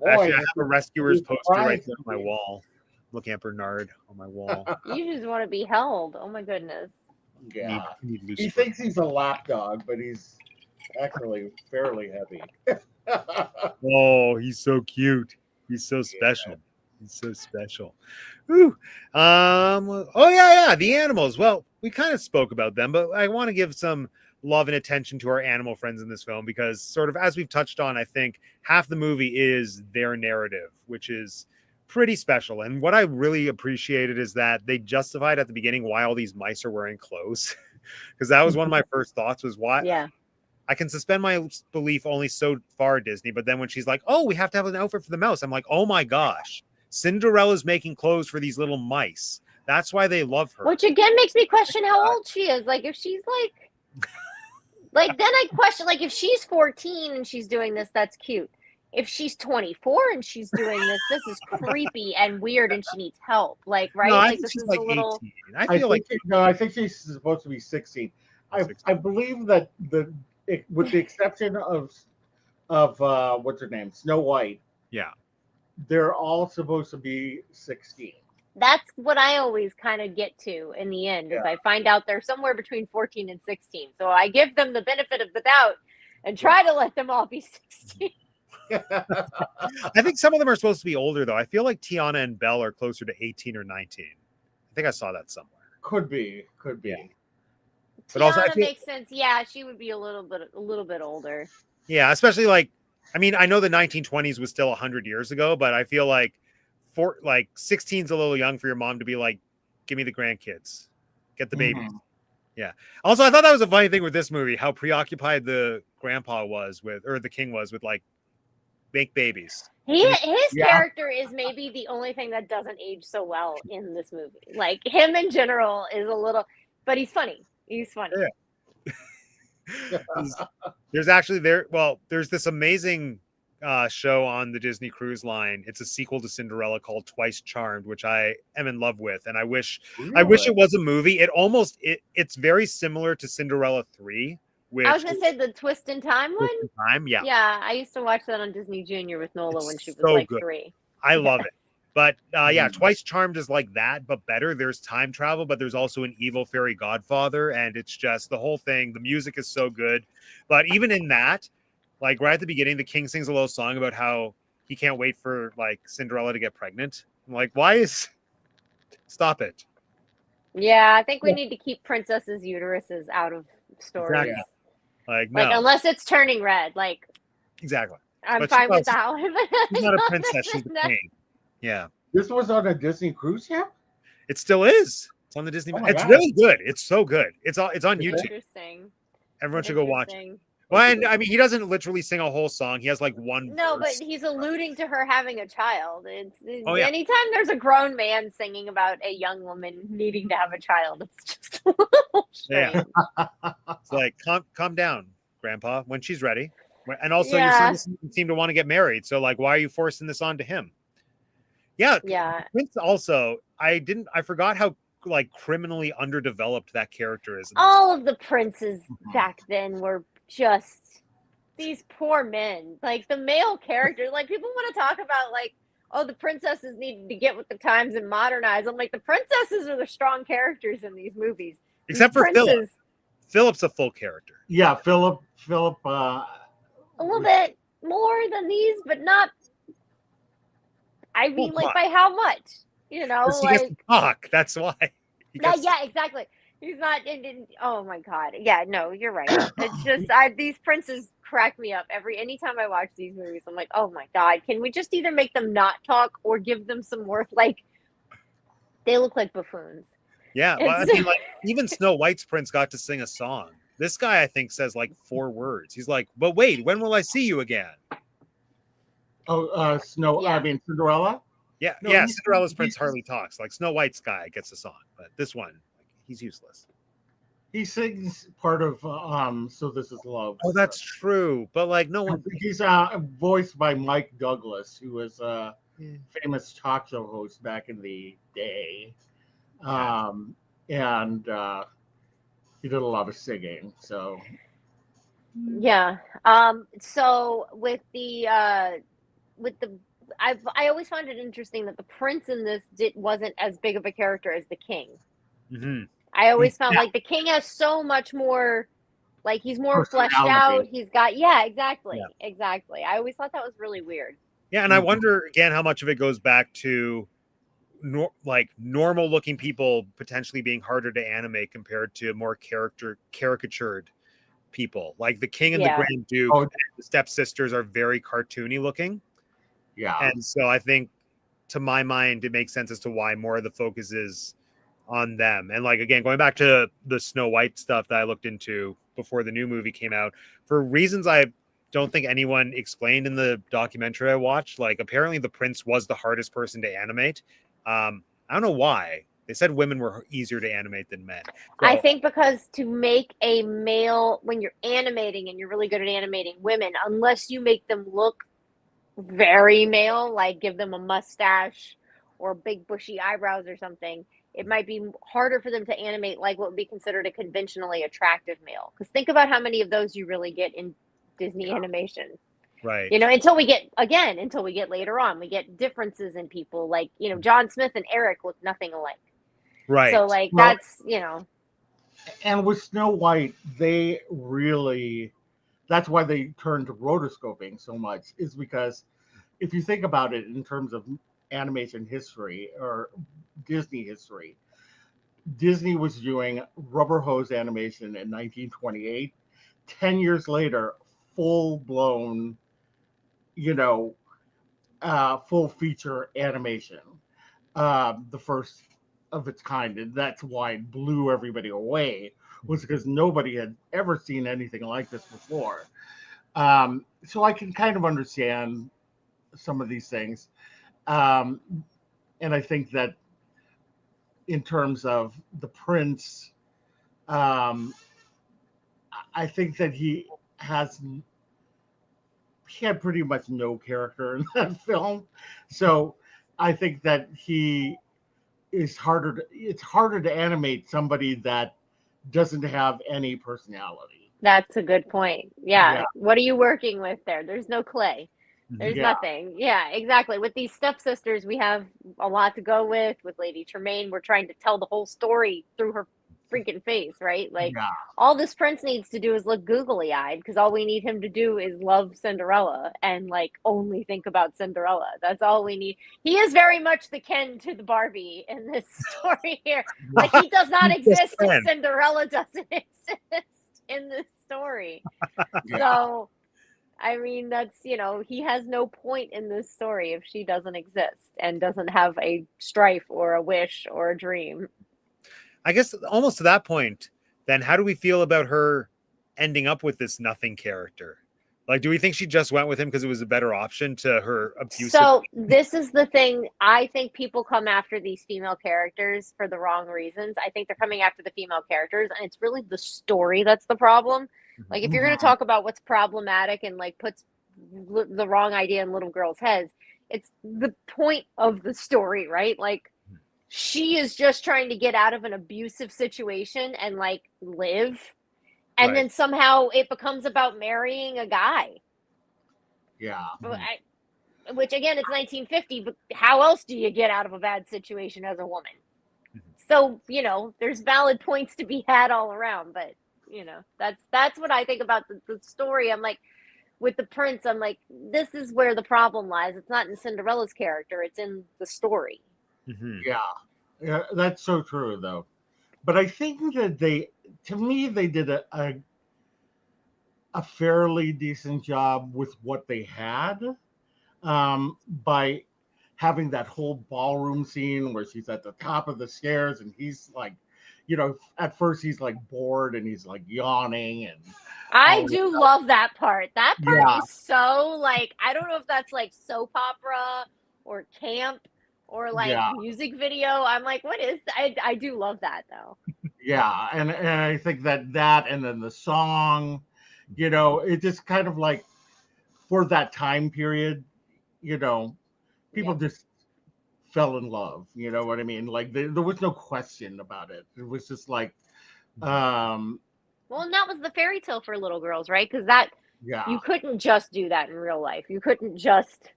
Actually, I have a rescuer's poster right there on my wall. Looking at Bernard on my wall. You just want to be held. Oh my goodness. Yeah. He thinks he's a lap dog, but he's actually fairly heavy. Oh, he's so cute. He's so special. Yeah. He's so special. Ooh. Oh yeah, the animals. Well, we kind of spoke about them, but I want to give some love and attention to our animal friends in this film, because sort of as we've touched on, I think half the movie is their narrative, which is pretty special. And what I really appreciated is that they justified at the beginning why all these mice are wearing clothes. Because that was one of my first thoughts was why Yeah. I can suspend my belief only so far, Disney. But then when she's like, oh, we have to have an outfit for the mouse, I'm like, oh my gosh, Cinderella's making clothes for these little mice. That's why they love her. Which again makes me question how old she is. Like if she's like then I question like if she's 14 and she's doing this, that's cute. If she's 24 and she's doing this is creepy and weird and she needs help. Like, right? No, I like think this she's is like a little 18. I feel like I think she's supposed to be 16. I believe that with the exception of what's her name, Snow White, yeah. they're all supposed to be 16. that's what I always kind of get to in the end is I find out they're somewhere between 14 and 16. So I give them the benefit of the doubt and try to let them all be 16. I think some of them are supposed to be older though. I feel like Tiana and Belle are closer to 18 or 19. I think I saw that somewhere. Could be. Yeah. But also makes sense. Yeah, she would be a little bit older. Yeah, especially like I mean, I know the 1920s was still 100 years ago, but I feel like 16's a little young for your mom to be like, give me the grandkids, get the babies. Yeah. Also, I thought that was a funny thing with this movie, how preoccupied the grandpa was with, or the king was with, like, make babies. His character is maybe the only thing that doesn't age so well in this movie. Like him in general is a little, but he's funny. He's funny. Yeah. There's this amazing show on the Disney Cruise Line. It's a sequel to Cinderella called Twice Charmed, which I am in love with, and I wish it was a movie. It's very similar to Cinderella 3. Which I was gonna say the Twist in Time one. Yeah. Yeah, I used to watch that on Disney Junior with Nola when she was so like good. 3. I love it. But yeah, Twice Charmed is like that, but better. There's time travel, but there's also an evil fairy godfather, and it's just the whole thing. The music is so good. But even in that, like right at the beginning, the king sings a little song about how he can't wait for like Cinderella to get pregnant. I'm like, stop it. Yeah, I think we need to keep princesses' uteruses out of stories. Exactly. Like no. Unless it's turning red. Like exactly. I'm fine with that. She's not a princess, she's a king. Yeah. This was on a Disney cruise ship? It still is. It's on the Disney. Oh it's God. Really good. It's so good. It's on YouTube. Interesting. Everyone should go watch it. Well, and I mean, he doesn't literally sing a whole song. He has like one. No, verse. but he's alluding to her having a child. Yeah. Anytime there's a grown man singing about a young woman needing to have a child, it's just a little strange. Yeah. It's like, calm down, Grandpa, when she's ready. And also, your son doesn't seem to want to get married. So, like, why are you forcing this on to him? Yeah. Prince also, I forgot how like criminally underdeveloped that character is. All of the princes back then were just these poor men. Like the male characters, like people want to talk about like, oh, the princesses needed to get with the times and modernize. I'm like, the princesses are the strong characters in these movies. Except for Philip. Philip's a full character. Yeah, Philip. A little bit more than these, but not. I mean, like by how much? You know, he has to talk. That's why. Yeah, exactly. He's not. Oh my God. Yeah, no, you're right. It's just these princes crack me up anytime I watch these movies. I'm like, oh my God, can we just either make them not talk or give them some more? Like, they look like buffoons. Yeah, well, I mean, like even Snow White's prince got to sing a song. This guy, I think, says like 4 words. He's like, but wait, when will I see you again? Oh, Cinderella? Yeah, no, Cinderella's prince hardly talks. Like Snow White's guy gets a song, but this one, he's useless. He sings part of So This Is Love. Oh, that's true. But like no one. He's voiced by Mike Douglas, who was a famous talk show host back in the day. And he did a lot of singing. So yeah. So with the I always found it interesting that the prince in this wasn't as big of a character as the king. Mm-hmm. I always found like the king has so much more, like he's more fleshed out. He's got exactly. I always thought that was really weird. Yeah, and I wonder again how much of it goes back to normal looking people potentially being harder to animate compared to more caricatured people. Like the king and the Grand Duke, and the stepsisters are very cartoony looking. Yeah. And so I think to my mind, it makes sense as to why more of the focus is on them. And like, again, going back to the Snow White stuff that I looked into before the new movie came out, for reasons I don't think anyone explained in the documentary I watched, like apparently the prince was the hardest person to animate. I don't know why. They said women were easier to animate than men. I think because to make a male, when you're animating and you're really good at animating women, unless you make them look very male, like give them a mustache or big bushy eyebrows or something, it might be harder for them to animate like what would be considered a conventionally attractive male. Because think about how many of those you really get in Disney animation. Right. You know, until we get later on, we get differences in people. Like, you know, John Smith and Eric look nothing alike. Right. So like that's, you know. And with Snow White, they really, that's why they turned to rotoscoping so much, is because if you think about it in terms of animation history or Disney history, Disney was doing rubber hose animation in 1928. 10 years later, full blown, you know, full feature animation. The first of its kind, and that's why it blew everybody away, was because nobody had ever seen anything like this before. So I can kind of understand some of these things. And I think that in terms of the prince, um, I think that he had pretty much no character in that film. So I think that it's harder to animate somebody that doesn't have any personality. That's a good point. Yeah. What are you working with there? There's no clay. There's Yeah. nothing. Yeah, exactly. With these stepsisters, we have a lot to go with. With Lady Tremaine, we're trying to tell the whole story through her freaking face, right? Like, Yeah. all this prince needs to do is look googly eyed because all we need him to do is love Cinderella and like only think about Cinderella. That's all we need. He is very much the Ken to the Barbie in this story here. Like, he does not exist if Cinderella doesn't exist in this story. Yeah. So, I mean, that's, you know, he has no point in this story if she doesn't exist and doesn't have a strife or a wish or a dream. I guess almost to that point, then how do we feel about her ending up with this nothing character? Like, do we think she just went with him because it was a better option to her abusive? So this is the thing. I think people come after these female characters for the wrong reasons. I think they're coming after the female characters, and it's really the story that's the problem. Like, if you're going to talk about what's problematic and like puts the wrong idea in little girls' heads, it's the point of the story, right? Like, she is just trying to get out of an abusive situation and like live, and then somehow it becomes about marrying a guy. Yeah. Which again, it's 1950, but how else do you get out of a bad situation as a woman? So, you know, there's valid points to be had all around, but you know, that's what I think about the story. I'm like, with the prince, I'm like, this is where the problem lies. It's not in Cinderella's character, it's in the story. Yeah, that's so true though. But I think that they did a fairly decent job with what they had, by having that whole ballroom scene where she's at the top of the stairs and he's like, you know, at first he's like bored and he's like yawning, and I do love that part. That part is so like, I don't know if that's like soap opera or camp or like music video. I'm like, what is that? I do love that though. Yeah, and I think that and then the song, you know, it just kind of like, for that time period, you know, people just fell in love. You know what I mean? Like there was no question about it. It was just like, well, and that was the fairy tale for little girls, right? Because that you couldn't just do that in real life. You couldn't just,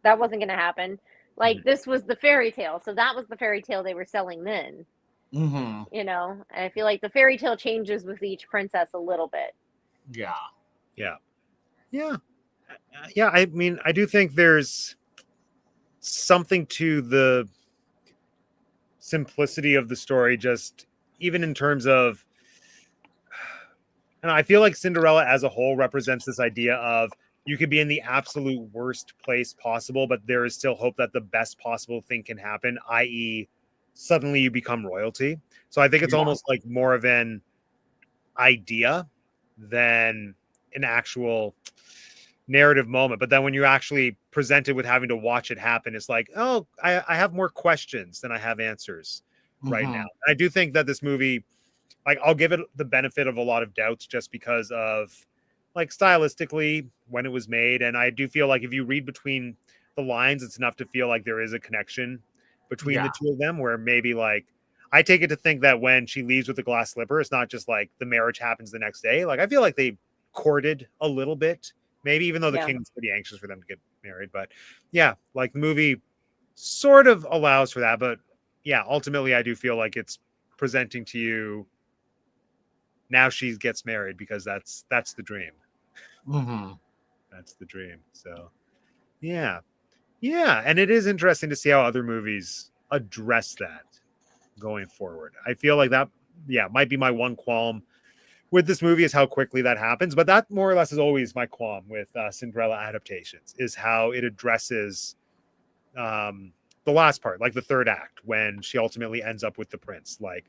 that wasn't going to happen. Like, this was the fairy tale, so that was the fairy tale they were selling then. You know, and I feel like the fairy tale changes with each princess a little bit. Yeah. I mean, I do think there's something to the simplicity of the story, just even in terms of, and I feel like Cinderella as a whole represents this idea of you could be in the absolute worst place possible, but there is still hope that the best possible thing can happen, i.e., suddenly you become royalty. So I think it's almost like more of an idea than an actual narrative moment. But then when you're actually presented with having to watch it happen, it's like, oh, I have more questions than I have answers right now. I do think that this movie, like, I'll give it the benefit of a lot of doubts just because of, like, stylistically when it was made. And I do feel like if you read between the lines, it's enough to feel like there is a connection between the two of them, where maybe, like, I take it to think that when she leaves with the glass slipper, it's not just like the marriage happens the next day. Like, I feel like they courted a little bit, maybe, even though the king was pretty anxious for them to get married. But yeah, like, the movie sort of allows for that. But yeah, ultimately, I do feel like it's presenting to you now she gets married because that's the dream. That's the dream. So yeah. And it is interesting to see how other movies address that going forward. I feel like that, might be my one qualm with this movie, is how quickly that happens. But that more or less is always my qualm with Cinderella adaptations, is how it addresses the last part, like the third act, when she ultimately ends up with the prince. Like,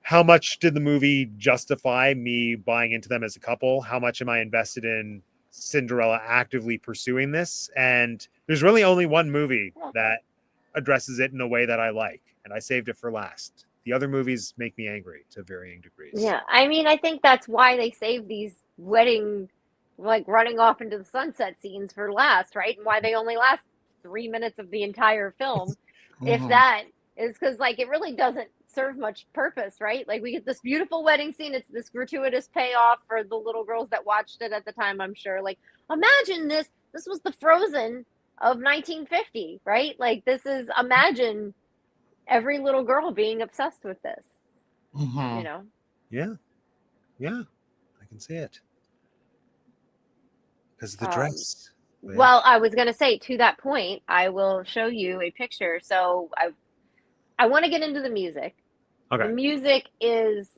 how much did the movie justify me buying into them as a couple? How much am I invested in Cinderella actively pursuing this? And there's really only one movie that addresses it in a way that I like, and I saved it for last. The other movies make me angry to varying degrees. Yeah, I mean, I think that's why they save these wedding, like, running off into the sunset scenes for last, right? And why they only last 3 minutes of the entire film, if that, is because, like, it really doesn't serve much purpose, right? Like, we get this beautiful wedding scene. It's this gratuitous payoff for the little girls that watched it at the time, I'm sure. Like, imagine this. This was the Frozen of 1950, right? Like, this is, imagine every little girl being obsessed with this, you know? Yeah, I can see it because of the dress. Well, I was going to say, to that point, I will show you a picture. So I want to get into the music. Okay. The music is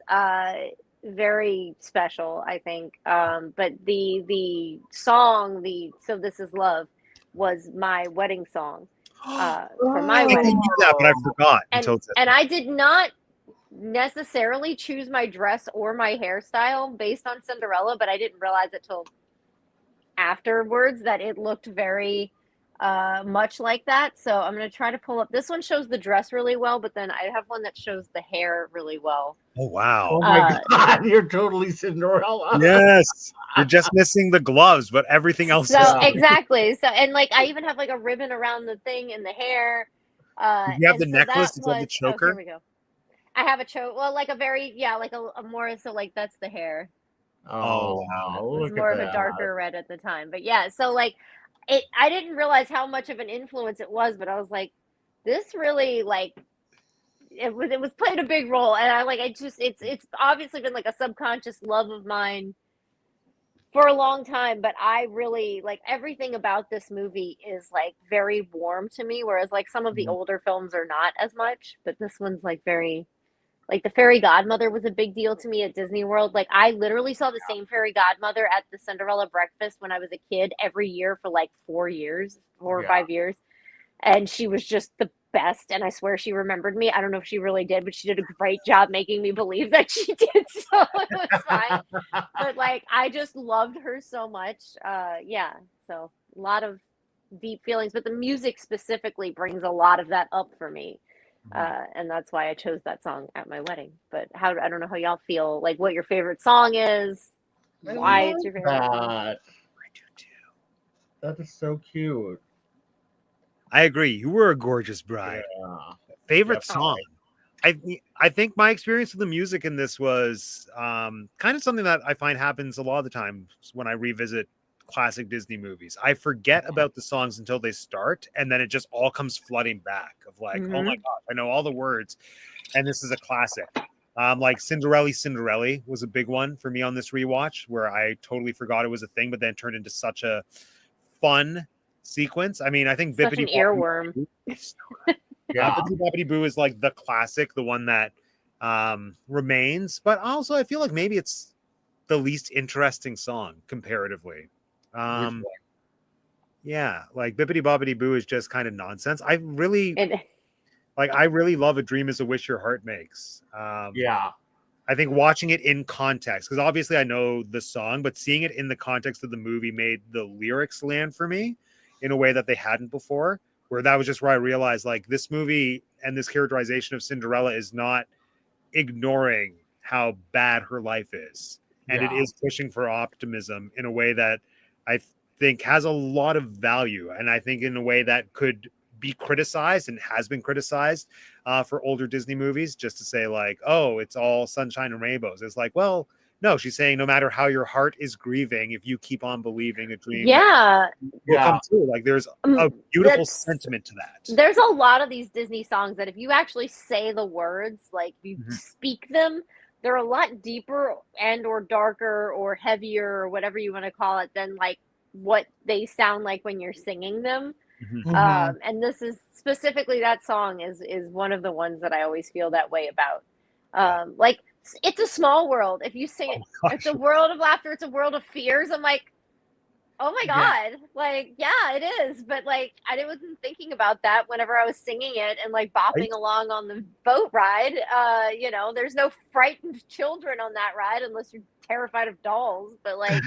very special, I think. But the song, "So This Is Love," was my wedding song for my I wedding. knew that, but I forgot. And I did not necessarily choose my dress or my hairstyle based on Cinderella, but I didn't realize it till afterwards that it looked very much like that. So I'm going to try to pull up. This one shows the dress really well, but then I have one that shows the hair really well. Oh, wow. Oh my God, you're totally Cinderella. Yes. You're just missing the gloves, but everything else So is exactly. So, and like, I even have like a ribbon around the thing in the hair. Did you have the necklace? Did you have the choker? Here we go. I have a choke. Well, like a very, like a more, so like, that's the hair. Oh wow. It was more of a darker red at the time. But yeah, so like, I didn't realize how much of an influence it was, but I was like, this really, like, it was played a big role. And I like, it's obviously been like a subconscious love of mine for a long time, but I really, like, everything about this movie is like very warm to me, whereas like some of the older films are not as much, but this one's like very, like, the fairy godmother was a big deal to me at Disney World. Like, I literally saw the same fairy godmother at the Cinderella breakfast when I was a kid every year for like 4 or 5 years. And she was just the best. And I swear she remembered me. I don't know if she really did, but she did a great job making me believe that she did. So it was fine. But like, I just loved her so much. So a lot of deep feelings, but the music specifically brings a lot of that up for me. And that's why I chose that song at my wedding. But I don't know how y'all feel, like, what your favorite song is, why it's your favorite song. I do too. That is so cute. I agree. You were a gorgeous bride. Yeah. Favorite song? I think my experience with the music in this was kind of something that I find happens a lot of the time when I revisit classic Disney movies. I forget about the songs until they start, and then it just all comes flooding back of like, oh my gosh, I know all the words, and this is a classic. Like Cinderella was a big one for me on this rewatch, where I totally forgot it was a thing, but then turned into such a fun sequence. I mean, I think such an earworm. Bippity Boo is like the classic, the one that remains, but also I feel like maybe it's the least interesting song comparatively. Which one? Yeah, like Bippity Boppity Boo is just kind of nonsense. I really And I really love A Dream Is a Wish Your Heart Makes. Yeah. I think watching it in context, because obviously I know the song, but seeing it in the context of the movie made the lyrics land for me in a way that they hadn't before. Where that was just where I realized, like, this movie and this characterization of Cinderella is not ignoring how bad her life is, and it Yeah. is pushing for optimism in a way that I think has a lot of value, and I think in a way that could be criticized and has been criticized for older Disney movies, just to say like, oh, it's all sunshine and rainbows. It's like, well, no, she's saying no matter how your heart is grieving, if you keep on believing, a dream that yeah, will Yeah. come true. Like there's a beautiful that's sentiment to that. there's a lot of these Disney songs that if you actually say the words, like you Mhm. speak them, they're a lot deeper and or darker or heavier or whatever you want to call it than like what they sound like when you're singing them. Mhm. Mhm. And this is specifically that song is one of the ones that I always feel that way about. Yeah. Like it's a small world. If you sing it, Oh it's gosh. a world of laughter. It's a world of fears. I'm like, oh my Yeah. God. Like, yeah, it is. But like, I wasn't thinking about that whenever I was singing it and like Right? bopping along on the boat ride. There's no frightened children on that ride unless you're terrified of dolls. But like,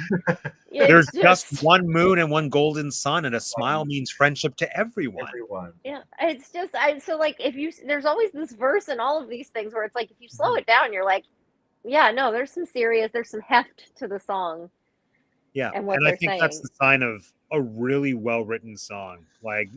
There's it's just just, one moon and one golden sun, and a smile means friendship to everyone. Everyone. yeah, it's just, so like, if you, there's always this verse in all of these things where it's like, if you slow it down, you're like, yeah, no, there's some heft to the song Yeah, and what and I they're think that's saying. the sign of a really well written song. Like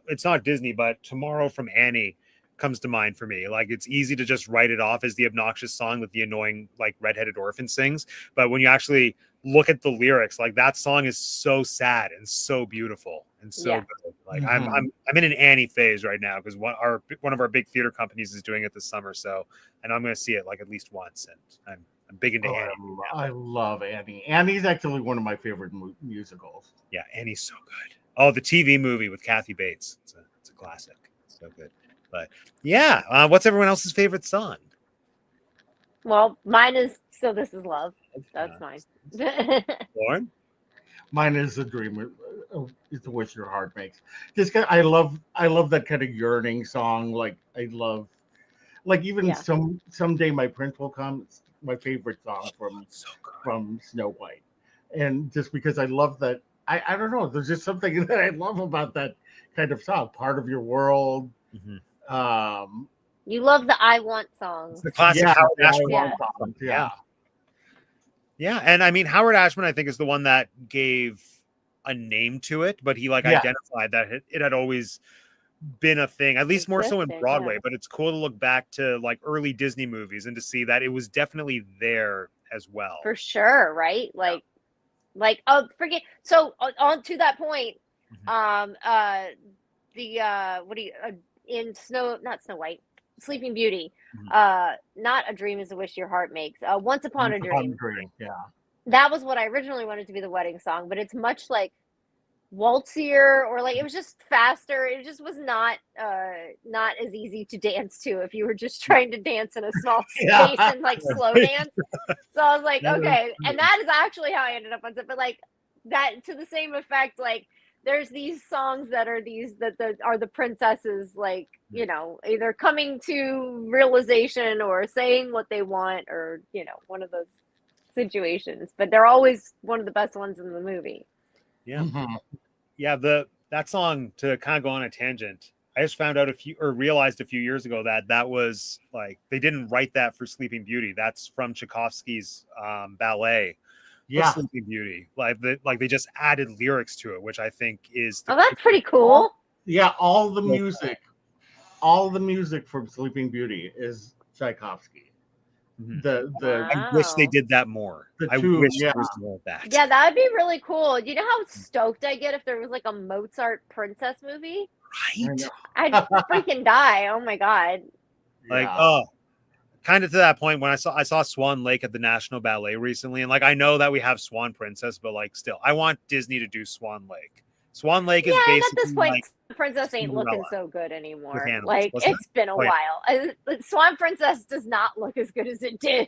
it's not Disney, but Tomorrow from Annie comes to mind for me. Like it's easy to just write it off as the obnoxious song that the annoying like redheaded orphan sings, but when you actually look at the lyrics, like that song is so sad and so beautiful and so Yeah. good. Like I'm in an Annie phase right now because one of our big theater companies is doing it this summer, so and I'm going to see it like at least once, and I'm big into Oh, Annie. I love Annie. Annie's actually one of my favorite musicals. Yeah, Annie's so good. Oh, the TV movie with Kathy Bates. It's a classic. It's so good. But yeah, what's everyone else's favorite song? Well, mine is So This Is Love. That's mine. Lauren? Mine is a dream. It's a wish your heart makes. Just I love that kind of yearning song. Like I love, like even Yeah. someday my prince will come. It's my favorite song So good. from Snow White, and just because I love that. I don't know. There's just something that I love about that kind of song. Part of your world. Mm-hmm. You love the I Want songs. It's the classic Yeah, Howard the I Ashman. Want songs. Yeah. Yeah, and I mean Howard Ashman, I think, is the one that gave a name to it, but he like Yeah. identified that it had always been a thing, at least more so in Existing, Broadway. yeah. But it's cool to look back to like early Disney movies and to see that it was definitely there as well. For sure, right? Like oh, forget. So on to that point, what do you in not Snow White, Sleeping Beauty, not A Dream Is a Wish Your Heart Makes. Once Upon a Dream. Yeah. That was what I originally wanted to be the wedding song, but it's much like waltzier, or like it was just faster. It just was not as easy to dance to if you were just trying to dance in a small space and like slow dance. So I was like, okay, and that is actually how I ended up on it. But like that to the same effect, like there's these songs that are the princesses, like, either coming to realization or saying what they want, or one of those situations, but they're always one of the best ones in the movie. Yeah. Mm-hmm. Yeah, that song, to kind of go on a tangent, I just found out realized a few years ago that was like they didn't write that for Sleeping Beauty. That's from Tchaikovsky's ballet. Yeah. Sleeping Beauty. Like they just added lyrics to it, which I think is that's pretty cool. Yeah, all the music from Sleeping Beauty is Tchaikovsky. Mm-hmm. I wish they did that more. I wish there was more of that. Yeah, that would be really cool. You know how stoked I get if there was like a Mozart princess movie? Right? I'd freaking die. Oh my God. Like, kind of to that point when I saw Swan Lake at the National Ballet recently, and like I know that we have Swan Princess, but like still, I want Disney to do Swan Lake. Swan Lake is basically at this point, like Princess ain't Cinderella looking so good anymore. animals, Like it's been a while. Swan Princess does not look as good as it did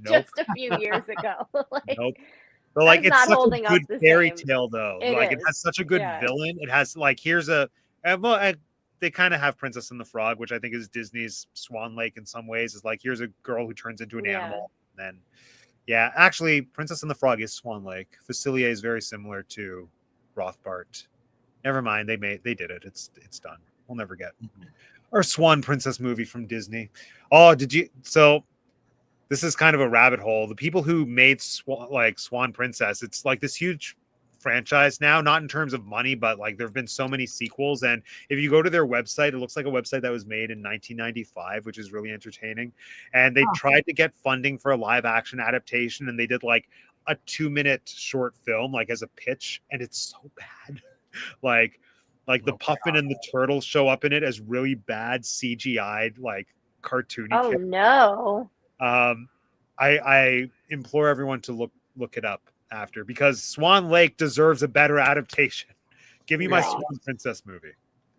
just a few years ago. Nope. But like, That's it's not such a holding up good the fairy same. tale, though. It Like, it is. has such a good Yeah. villain. It has like, here's a well, they kind of have Princess and the Frog, which I think is Disney's Swan Lake in some ways. Is like, here's a girl who turns into an Yeah. animal. And then, yeah, actually, Princess and the Frog is Swan Lake. Facilier is very similar to Rothbart. Never mind, they did it. It's done. We'll never get our Swan Princess movie from Disney. Oh, did you? So this is kind of a rabbit hole. The people who made Swan Princess, it's like this huge franchise now, not in terms of money, but like there have been so many sequels. And if you go to their website, it looks like a website that was made in 1995, which is really entertaining. And they tried to get funding for a live action adaptation, and they did like a 2-minute short film, like as a pitch, and it's so bad. like the puffin and the turtle show up in it as really bad CGI'd, like cartoony. Oh no. I implore everyone to look it up after, because Swan Lake deserves a better adaptation. Give me my Swan Princess movie.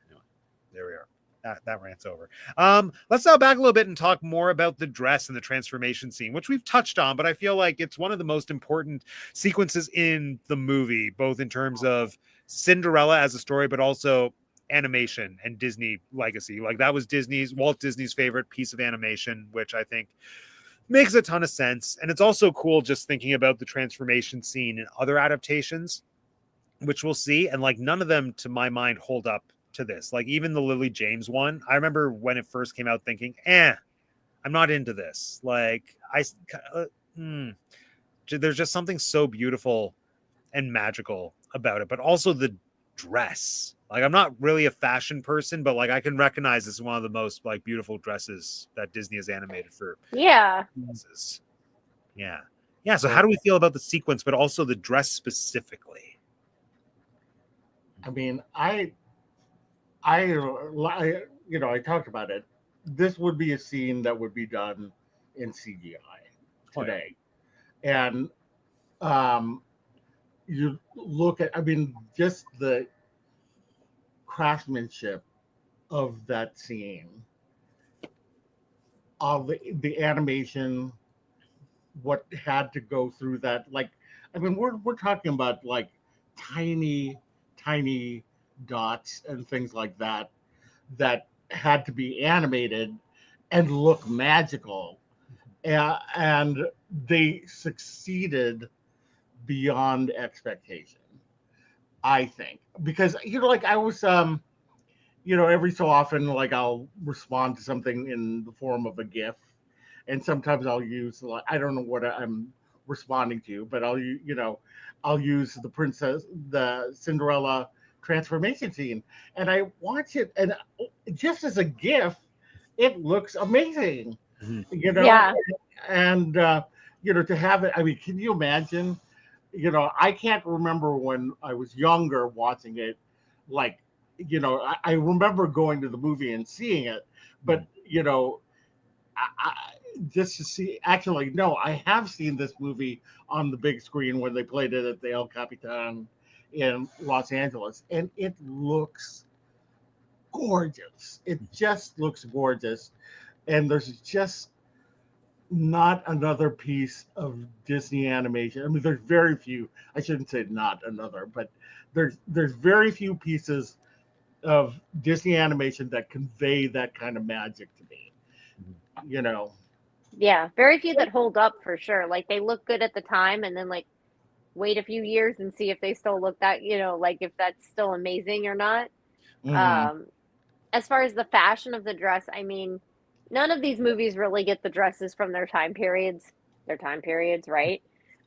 Anyway, there we are. That rant's over. Let's now back a little bit and talk more about the dress and the transformation scene, which we've touched on, but I feel like it's one of the most important sequences in the movie, both in terms of Cinderella as a story, but also animation and Disney legacy. Like, that was Walt Disney's favorite piece of animation, which I think makes a ton of sense. And it's also cool just thinking about the transformation scene in other adaptations, which we'll see. And like, none of them, to my mind, hold up to this. Like, even the Lily James one, I remember when it first came out thinking, I'm not into this. Like, there's just something so beautiful and magical about it, but also the dress. Like, I'm not really a fashion person, but like, I can recognize this is one of the most like beautiful dresses that Disney has animated for. Yeah. Yeah. So how do we feel about the sequence, but also the dress specifically? I mean, I talked about it. This would be a scene that would be done in CGI today. And you look at, I mean, just the craftsmanship of that scene, of the animation, what had to go through that. Like, I mean, we're talking about like tiny dots and things like that had to be animated and look magical, and they succeeded beyond expectation, I think, because like I was every so often, like, I'll respond to something in the form of a GIF, and sometimes I'll use, like, I don't know what I'm responding to, but I'll use the Cinderella transformation scene, and I watch it, and just as a GIF, it looks amazing, Yeah. and to have it. I mean, can you imagine? I can't remember when I was younger watching it, like, I remember going to the movie and seeing it, but I, just to see, actually, no, I have seen this movie on the big screen when they played it at the El Capitan in Los Angeles, and it looks gorgeous. It just looks gorgeous, and there's just not another piece of Disney animation. I mean, there's very few. I shouldn't say not another, but there's very few pieces of Disney animation that convey that kind of magic to me. Yeah. Very few that hold up, for sure. Like, they look good at the time, and then like wait a few years and see if they still look that, like if that's still amazing or not. Mhm. As far as the fashion of the dress, I mean, none of these movies really get the dresses from their time periods, right?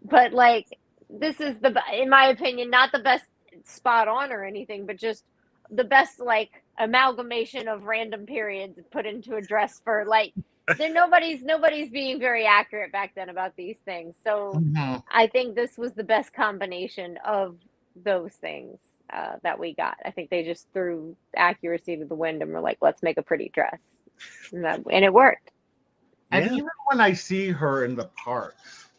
But like, this is in my opinion, not the best spot on or anything, but just the best like amalgamation of random periods put into a dress for like. Nobody's being very accurate back then about these things. So Mhm. I think this was the best combination of those things that we got. I think they just threw accuracy to the wind and were like, let's make a pretty dress. And it worked. And Yeah. even when I see her in the parks,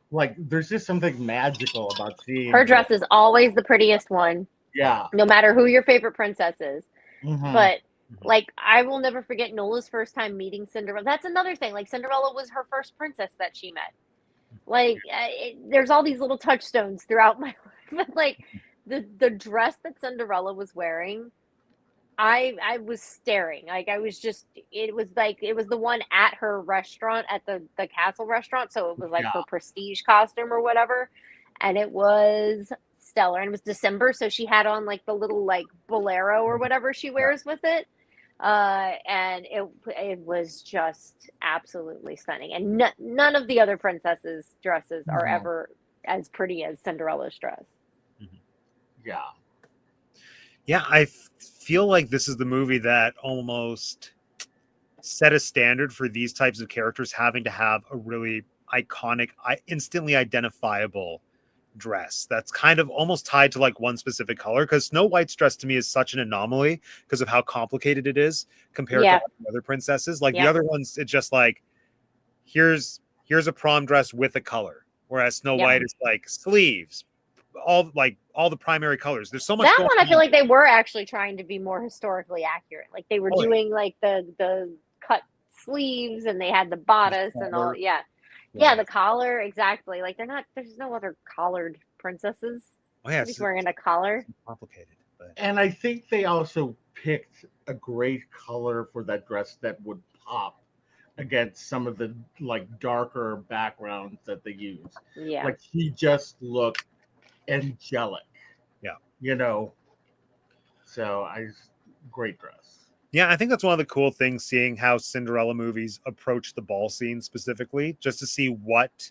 like, there's just something magical about seeing Her dress is always the prettiest one, Yeah. no matter who your favorite princess is. Mhm. But like, I will never forget Nola's first time meeting Cinderella. That's another thing. Like, Cinderella was her first princess that she met. Like there's all these little touchstones throughout my life. But like the dress that Cinderella was wearing, I was staring. Like I was just it was the one at her restaurant at the castle restaurant, so it was like Yeah. her prestige costume or whatever. And it was stellar. And it was December, so she had on like the little like bolero or whatever she wears with it. And it was just absolutely stunning. And none of the other princesses' dresses are No. ever as pretty as Cinderella's dress. Yeah. Yeah, feel like this is the movie that almost set a standard for these types of characters having to have a really iconic, instantly identifiable dress that's kind of almost tied to like one specific color, because Snow White's dress to me is such an anomaly because of how complicated it is compared to all the other princesses. Like the other ones, it's just like here's a prom dress with a color, whereas Snow White is like sleeves, all the primary colors. There's so much that going one I on. feel like they were actually trying to be more historically accurate. Like they were doing like the cut sleeves, and they had the bodice and all. Yeah, the collar, exactly. Like there's no other collared princesses. Oh yeah, She's wearing a collar. Complicated, but And I think they also picked a great color for that dress that would pop against some of the like darker backgrounds that they use. Yeah. Like she just looked angelic. Yeah. You know. So great dress. yeah, I think that's one of the cool things, seeing how Cinderella movies approach the ball scene specifically, just to see what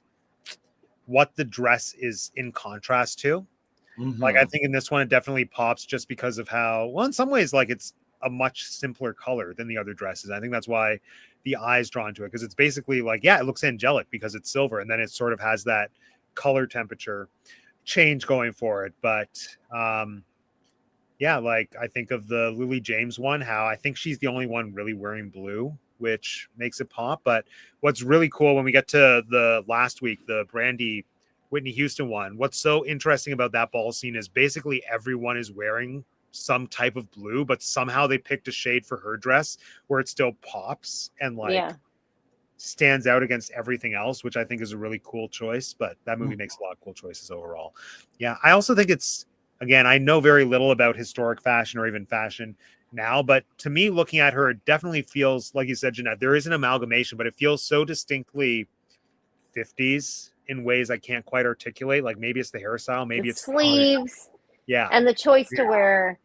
the dress is in contrast to. Like I think in this one it definitely pops just because of how, well, in some ways, like it's a much simpler color than the other dresses. I think that's why the eye's drawn to it, because it's basically like, yeah, it looks angelic because it's silver, and then it sort of has that color temperature change going for it. But yeah, like I think of the Lily James one, how I think she's the only one really wearing blue, which makes it pop. But what's really cool when we get to the last week, the Brandy Whitney Houston one, what's so interesting about that ball scene is basically everyone is wearing some type of blue, but somehow they picked a shade for her dress where it still pops and like stands out against everything else, which I think is a really cool choice. But that movie makes a lot of cool choices overall. Yeah, I also think it's, again, I know very little about historic fashion or even fashion now, but to me, looking at her, it definitely feels, like you said, Jeanette, there is an amalgamation, but it feels so distinctly 50s in ways I can't quite articulate. Like maybe it's the hairstyle, maybe it's sleeves. Yeah. And the choice to wear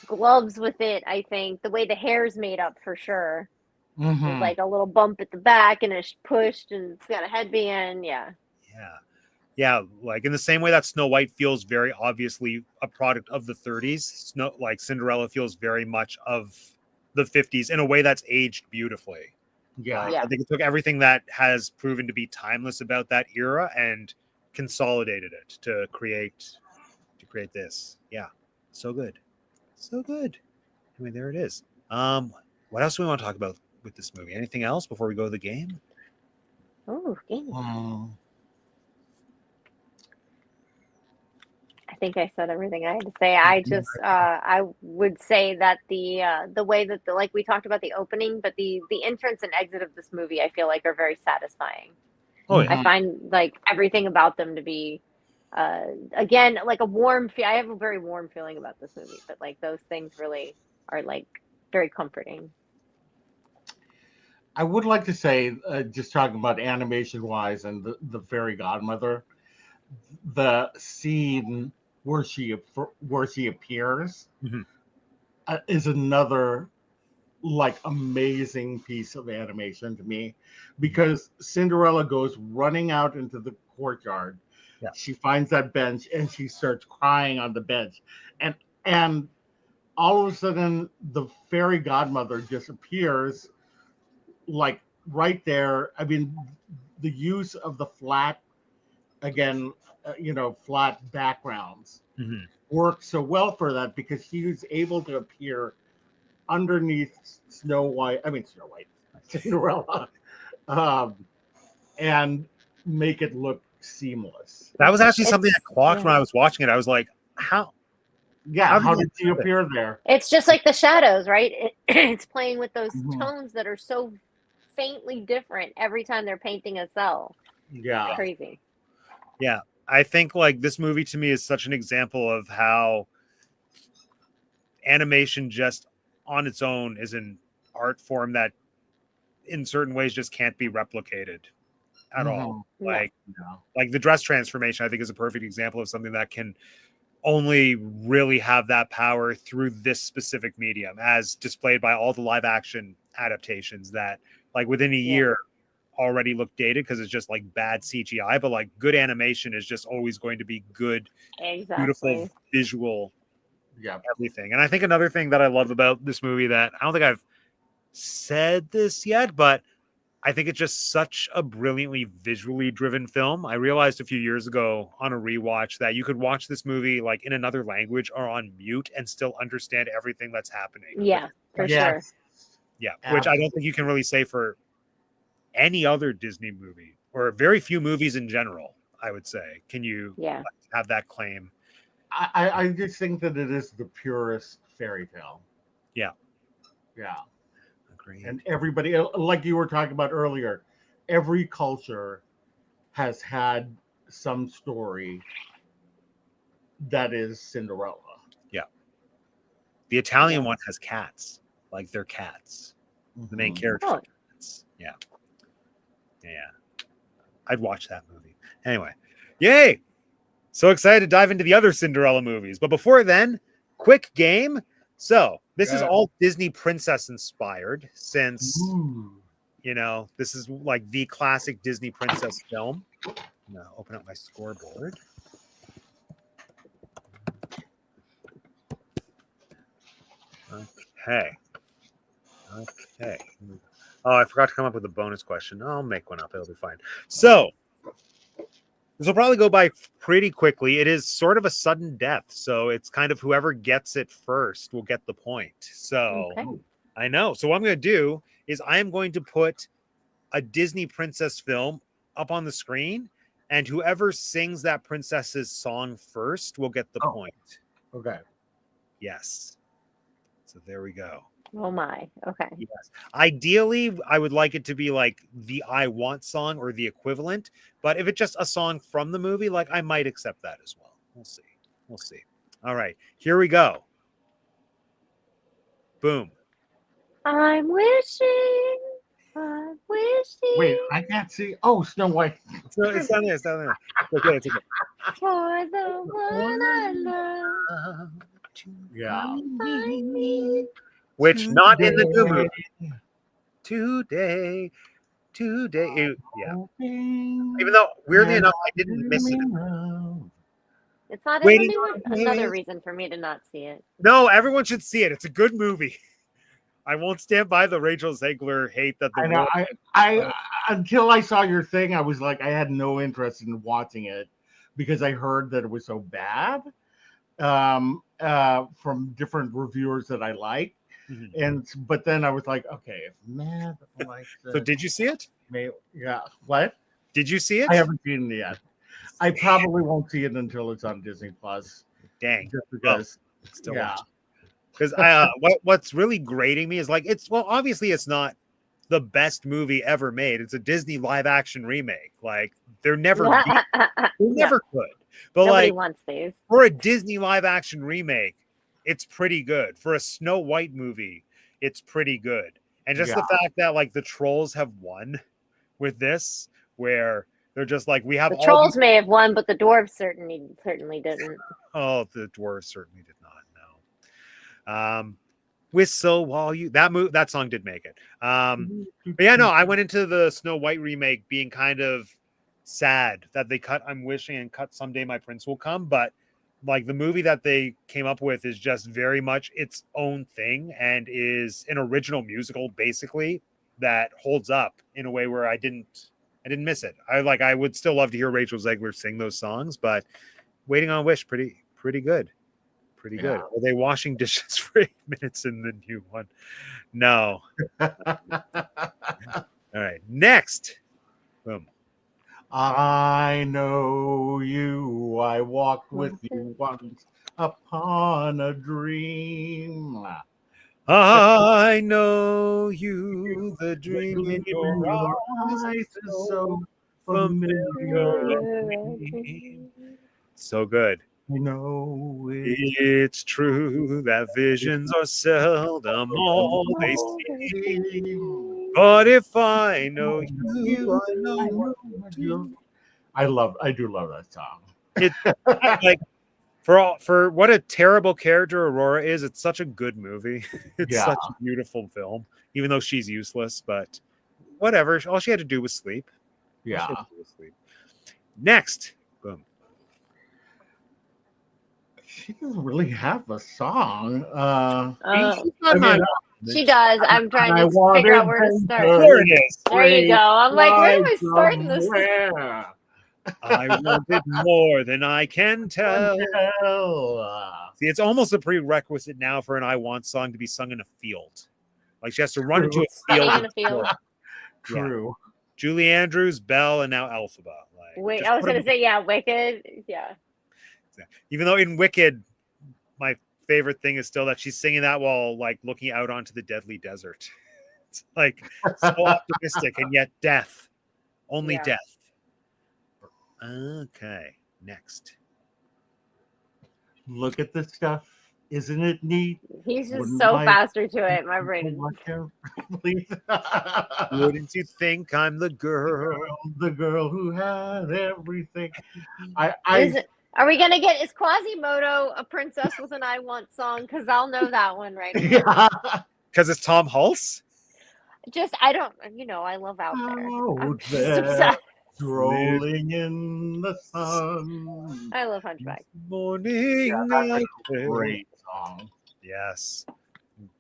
gloves with it, I think. The way the hair's made up, for sure. There's like a little bump at the back, and it's pushed, and it's got a headband. Yeah. Yeah, like in the same way that Snow White feels very obviously a product of the 30s, like Cinderella feels very much of the 50s in a way that's aged beautifully. Yeah. I think it took everything that has proven to be timeless about that era and consolidated it to create this. Yeah. So good. So good. I mean, there it is. What else do we want to talk about with this movie? Anything else before we go to the game? Oh, game. I think I said everything I had to say. I would say that the way that like we talked about the opening, but the entrance and exit of this movie, I feel like are very satisfying. Oh, yeah. I find like everything about them to be, again, like a warm feel. I have a very warm feeling about this movie, but like those things really are like very comforting. I would like to say, just talking about animation wise and the fairy godmother, the scene where she appears is another like amazing piece of animation to me, because Cinderella goes running out into the courtyard. Yeah. She finds that bench and she starts crying on the bench, and all of a sudden the fairy godmother just appears like right there. I mean, the use of the flat, again, flat backgrounds worked so well for that, because he was able to appear underneath Cinderella, and make it look seamless. That was actually something I clocked when I was watching it. I was like, how did she appear there? It's just like the shadows, right? It's playing with those tones that are so faintly different every time they're painting a cell. Yeah. It's crazy. Yeah, I think like this movie to me is such an example of how animation just on its own is an art form that in certain ways just can't be replicated at all. Mhm. No. Like the dress transformation, I think is a perfect example of something that can only really have that power through this specific medium, as displayed by all the live action adaptations that, like, within a Yeah. year already look dated because it's just like bad CGI, but like good animation is just always going to be good, beautiful Exactly. visual Yeah. everything. And I think another thing that I love about this movie that I don't think I've said this yet, but I think it's just such a brilliantly visually driven film. I realized a few years ago on a rewatch that you could watch this movie like in another language or on mute and still understand everything that's happening. Yeah, for sure. Yes. Yeah, which I don't think you can really say for any other Disney movie or very few movies in general. I would say, can you Yeah. have that claim? I just think that it is the purest fairy tale. Yeah, Yeah. agreed. And everybody, like you were talking about earlier, every culture has had some story that is Cinderella. The Italian Yeah. one has cats, like they're cats. The main Mhm. characters Oh. are cats. Yeah. I'd watch that movie. Anyway, yay! So excited to dive into the other Cinderella movies. But before then, quick game. So this is all Disney princess inspired, since Ooh. this is like the classic Disney princess film. I'm gonna open up my scoreboard. Okay. Oh, I forgot to come up with a bonus question. I'll make one up. It'll be fine. So this will probably go by pretty quickly. It is sort of a sudden death, so it's kind of whoever gets it first will get the point. So Okay. I know. So what I'm going to do is I am going to put a Disney princess film up on the screen, and whoever sings that princess's song first will get the point. Okay. Yes. So there we go. Oh my. Okay. Yes. Ideally, I would like it to be like the I Want song or the equivalent. But if it's just a song from the movie, like I might accept that as well. We'll see. We'll see. All right. Here we go. Boom. I'm wishing. I'm wishing. Wait, I can't see. Oh, Snow White. It's down there. It's down there. It's okay. It's okay. For the one I love. Yeah. Find me. Which not in the new movie. Today. Yeah. Even though weirdly enough, I didn't miss it. It's not in Waiting the new on one. Another Days. reason for me to not see it. No, everyone should see it. It's a good movie. I won't stand by the Rachel Zegler hate that the I know. world. I until I saw your thing, I was like, I had no interest in watching it because I heard that it was so bad from different reviewers that I like. But then I was like, okay, if Matt likes it, So did you see it? yeah. What? Did you see it? I haven't seen it yet. I probably won't see it until it's on Disney Plus. Dang. Just because. Still Yeah. watching. Because what's really grating me is like obviously it's not the best movie ever made. It's a Disney live action remake. Like they're never never could. But Nobody like wants these. for a Disney live action remake, it's pretty good. For a Snow White movie, it's pretty good. And just the fact that like the trolls have won with this, where they're just like we have The all trolls may have won, but the dwarves certainly didn't. Oh, the dwarves certainly did not. No. Whistle while you that song did make it. But yeah, no, I went into the Snow White remake being kind of sad that they cut I'm Wishing and cut Someday My Prince Will Come, but like the movie that they came up with is just very much its own thing and is an original musical basically that holds up in a way where I didn't miss it. I would still love to hear Rachel Zegler sing those songs, but Waiting on Wish pretty good. Pretty good. Are they washing dishes for 8 minutes in the new one? No. All right. Next. Boom. I know you. I walked with you once upon a dream. I know you. The dream in your eyes is so familiar. So good. I know It's true that visions are seldom all they seem. But if I know you, I know what to do. I do love that song. It like for what a terrible character Aurora is, it's such a good movie. It's Yeah. such a beautiful film, even though she's useless, but whatever. All she had to do was sleep. All she Yeah. had to do was sleep. Next. Boom. She doesn't really have a song. She's not I mean, She does. I'm trying I to figure out wanted where to to start. There it is. There you go. I'm like, where do I start in this? Somewhere. I wanted more than I can tell. See, it's almost a prerequisite now for an I Want song to be sung in a field. Like she has to run into a Standing field. in a field. True. Julie Andrews, Belle, and now Elphaba. Like, Wait, just I was put 'em- gonna say, yeah, Wicked. Yeah. Even though in Wicked, my favorite thing is still that she's singing that while like looking out onto the deadly desert. It's like so optimistic and yet death. Only Yeah. death. Okay, next. Look at this stuff. Isn't it neat? He's just Wouldn't so like- faster to it. My brain. Please. Wouldn't you think I'm the girl? The girl who had everything. Are we gonna get? Is Quasimodo a princess with an I Want song? Because I'll know that one right now. Yeah. Because it's Tom Hulse? Just I don't. I love Out There. I'm Out just there, obsessed. strolling in the sun. I love Hunchback. Morning. Yeah, that's I a great song. Yes.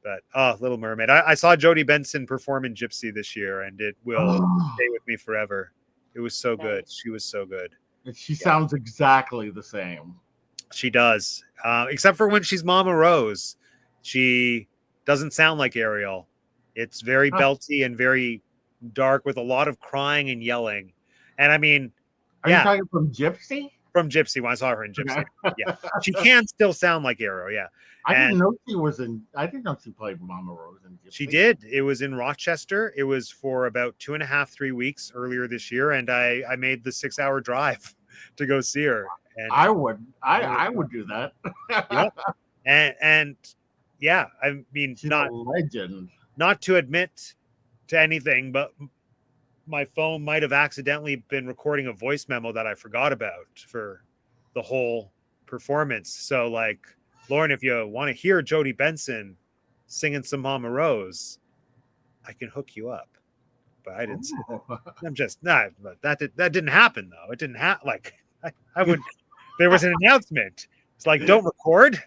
But Little Mermaid. I saw Jodie Benson perform in Gypsy this year, and it will stay with me forever. It was so good. She was so good. She sounds exactly the same. She does. Except for when she's Mama Rose. She doesn't sound like Ariel. It's very belty and very dark with a lot of crying and yelling. And I mean, Are you talking from Gypsy? From Gypsy, when I saw her in Gypsy. Yeah. She can still sound like Ariel, yeah. I didn't know she played Mama Rose in Gypsy. She did. It was in Rochester. It was for about 2.5, 3 weeks earlier this year, and I made the 6-hour drive to go see her. And I would do that. Yeah. And yeah, I mean, she's a legend. Not to admit to anything, but my phone might have accidentally been recording a voice memo that I forgot about for the whole performance. So, like, Lauren, if you want to hear Jodie Benson singing some Mama Rose, I can hook you up. But I didn't say that. I'm just not. But that didn't happen though. It didn't happen. Like I would. There was an announcement. It's like, don't record.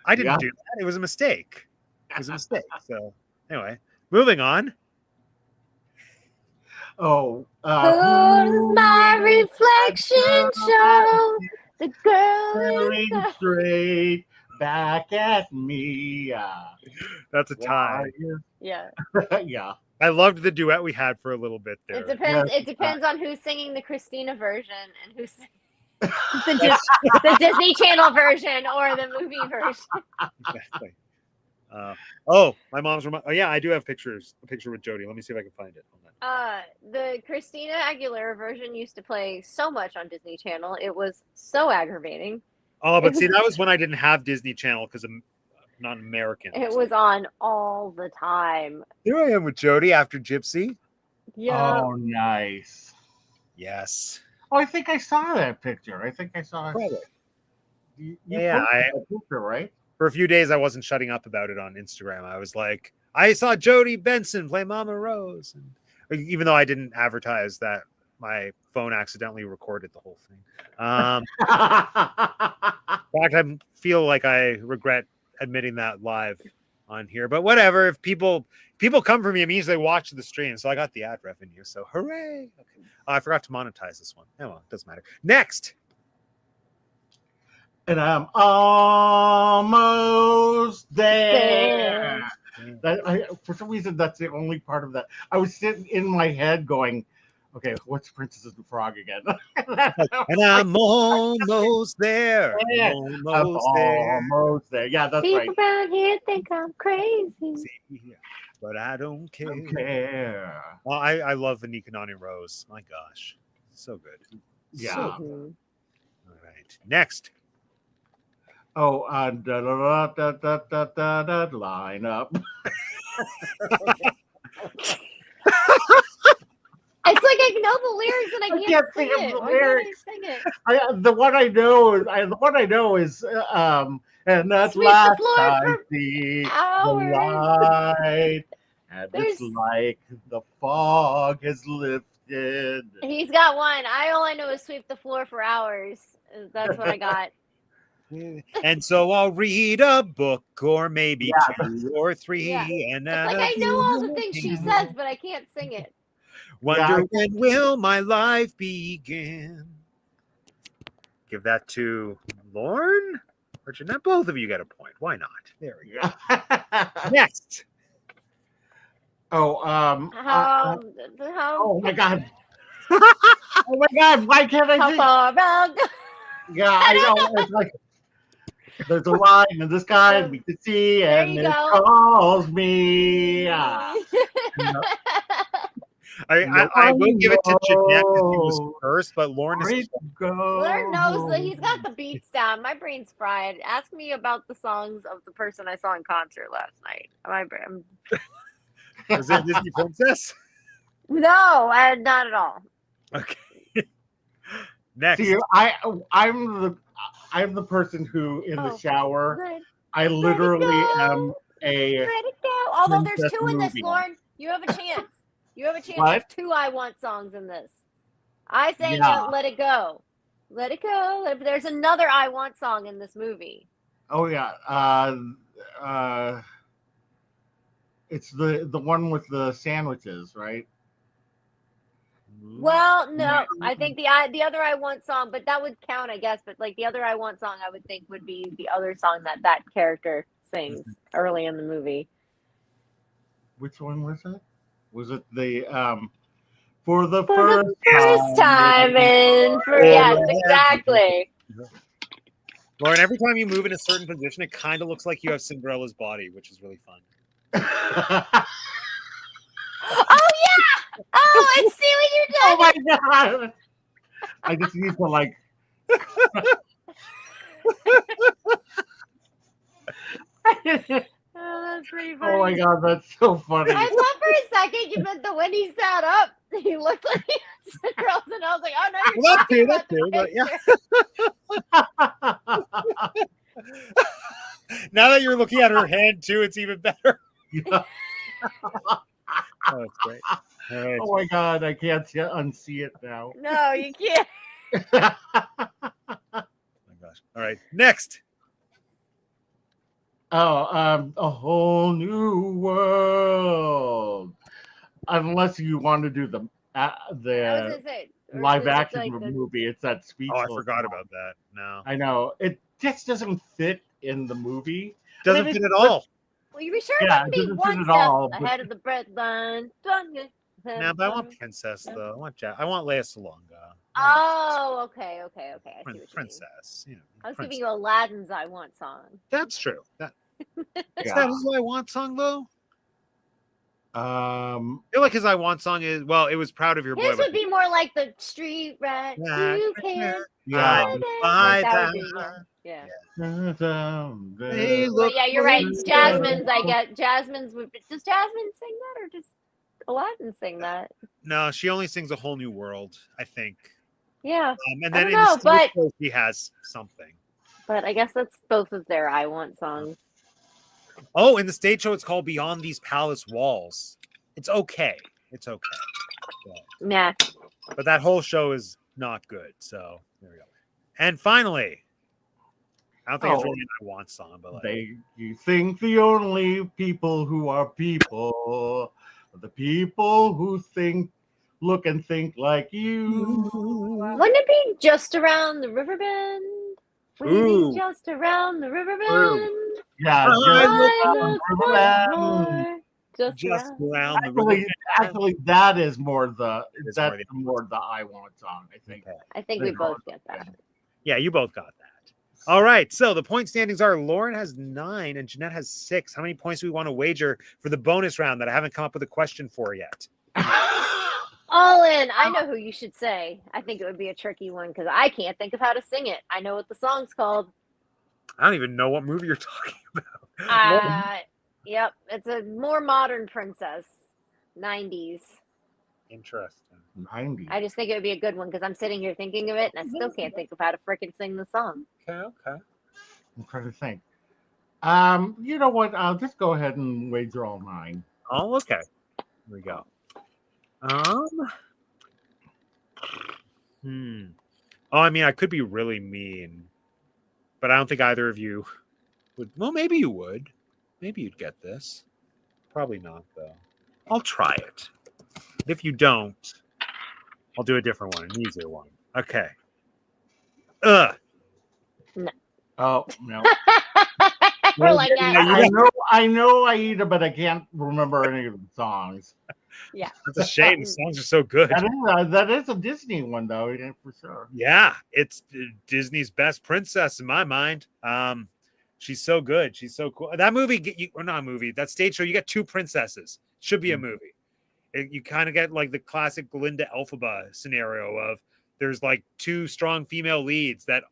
I didn't do that. It was a mistake. It was a mistake. So anyway, moving on. Oh, who's my reflection show? The girl is straight back at me. That's a tie. Yeah. Yeah. I loved the duet we had for a little bit there. It depends. It depends on who's singing the Christina version and who's the Disney Channel version or the movie version. Exactly. My mom's. Oh yeah, I do have pictures. A picture with Jodie. Let me see if I can find it. The Christina Aguilera version used to play so much on Disney Channel. It was so aggravating. Oh, but see, that was when I didn't have Disney Channel because I'm not American. It was on all the time. Here I am with Jodie after Gypsy. Yeah. Oh, nice. Yes. Oh, I think I saw that picture. I think I saw it. You Yeah, posted that picture, right? For a few days, I wasn't shutting up about it on Instagram. I was like, I saw Jodie Benson play Mama Rose. And even though I didn't advertise that, my phone accidentally recorded the whole thing. In fact, I feel like I regret admitting that live on here. But whatever. If people come for me, it means they watch the stream. So I got the ad revenue. So hooray. Okay. I forgot to monetize this one. Oh, well, it doesn't matter. Next. And I'm almost there. For some reason, that's the only part of that. I was sitting in my head going, okay, what's Princess and the Frog again? And I'm almost there. Yeah. Almost there. Yeah, that's People right. around here think I'm crazy. But I don't care. Well, I love Anika Noni Rose. My gosh. So good. Yeah. So Mhm. good. All right. Next. Oh, line up. It's like I know the lyrics and I I can't can't sing think of it. the Why can't I lyrics. sing it? The one I know is and at Sweep the last floor I for see the hours. light, and it's There's like the fog has lifted. He's got one. All I know is sweep the floor for hours. That's what I got. And so I'll read a book or maybe Yeah. 2 or 3. Yeah. And It's then like a I know few all the more things she things. says, but I can't sing it. Wonder Yeah. when will my life begin? Give that to Lauren or Jeanette. Both of you get a point. Why not? There we go. Next. Oh, How oh my God. Oh my God. Why can't I how think? far I'll go. Yeah, I I don't know. know. It's like there's a line in the sky and we can see, There and you it go. calls me. I will give it to Jeanette because he was first, but Lauren is. Lauren knows that he's got the beats down. My brain's fried. Ask me about the songs of the person I saw in concert last night. Was it Disney Princess? No, not at all. Okay. Next. See, I'm the person who in the Oh, shower Good. I literally go. am a Let it go. Although there's princess two in this, movie. Lauren, you have a chance. You have a chance. What? There's 2 I Want songs in this. I sang Yeah. Let It Go. Let It Go. There's another I Want song in this movie. Oh yeah. It's the one with the sandwiches, right? Well, no, I think the other I Want song, but that would count, I guess. But like the other I Want song, I would think would be the other song that character sings early in the movie. Which one was it? Was it the for the For first the first time in for yes, exactly. Lauren, every time you move in a certain position, it kind of looks like you have Cinderella's body, which is really fun. Oh yeah! Oh, I see what you're Oh doing. my God! I just need to like. Oh, that's pretty funny. Oh my God, that's so funny. I thought for a second you meant that when he sat up, he looked like he had Cinderella's, and I was like, oh no, you're Well, talking that about too, the but yeah. Now that you're looking at her hand too, it's even better. Yeah. Oh, that's great. All right. Oh my God, I can't unsee it now. No, you can't. Oh my gosh. All right. Next. A whole new world. Unless you want to do the I was gonna say live is it action like the- movie, it's that Oh, Speechless. I forgot about that. No. I know it just doesn't fit in the movie. Doesn't fit at all. Well, you be sure Yeah, it it wouldn't be doesn't fit one at step all, but- ahead of the bread line. No, but I want Princess though. I want Leia Salonga. Oh, okay. I see what you mean. Princess. You know, I was princess. giving you Aladdin's "I Want" song. That's true. Is Yeah. that his I Want song though? I Um, feel like his I Want song is it was Proud of Your Boy. His would be more like the street rat. Yeah, You can. yeah. Buy That would that. be, yeah. Hey, But look yeah, you're right. where Jasmine's, I get. Jasmine's would. Does Jasmine sing that, or does Aladdin sing that? No, she only sings A Whole New World, I think. Yeah, And I then don't in know, the but- show, she has something. but I guess that's both of their "I Want" songs. Oh, in the stage show, it's called Beyond These Palace Walls. It's okay. It's okay. Nah. But that whole show is not good. So there we go. And finally, I don't think it's really an I Want song, but like, you think the only people who are people are the people who look and think like you. Wouldn't it be "Just Around the River Bend"? Ooh. Just around the river bend. Yeah, I look just, once more. Just around the river. actually, that is more the It's that's more more the I Want song. I think. Okay. I think we both get that. Yeah, you both got that. All right. So the point standings are Lauren has 9 and Jeanette has 6. How many points do we want to wager for the bonus round that I haven't come up with a question for yet? All in. I know who you should say. I think it would be a tricky one because I can't think of how to sing it. I know what the song's called. I don't even know what movie you're talking about. Yep. It's a more modern princess. 90s. Interesting. 90. I just think it would be a good one because I'm sitting here thinking of it and I still can't think of how to freaking sing the song. Okay. I'm trying to think. You know what? I'll just go ahead and wager all mine. Oh, okay. Here we go. Oh, I mean, I could be really mean, but I don't think either of you would. Well, maybe you would. Maybe you'd get this. Probably not, though. I'll try it. If you don't, I'll do a different one, an easier one. Okay. Oh no. We're like, I know Aida, but I can't remember any of the songs. Yeah. That's a shame. The songs are so good. That is a Disney one, though, yeah, for sure. Yeah, it's Disney's best princess in my mind. She's so good. She's so cool. That movie, or not a movie, that stage show, you get two princesses. Should be a movie. You kind of get like the classic Glinda Elphaba scenario of there's like two strong female leads that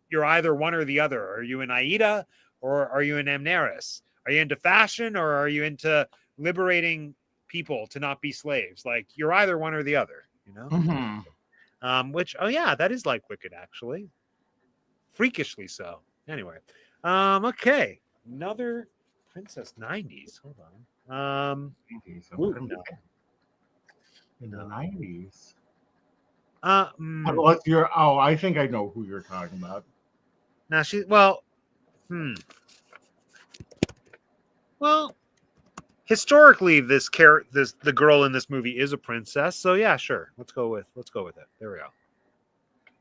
you're either one or the other. Are you an Aida or are you an Amneris? Are you into fashion or are you into liberating people to not be slaves? Like you're either one or the other, you know? Mm-hmm. Which, oh yeah, that is like Wicked, actually. Freakishly so. Anyway. Okay. Another Princess 90s. Hold on. No. In the 90s. Unless I think I know who you're talking about. Now well, historically, the girl in this movie is a princess. So yeah, sure. Let's go with it. There we go.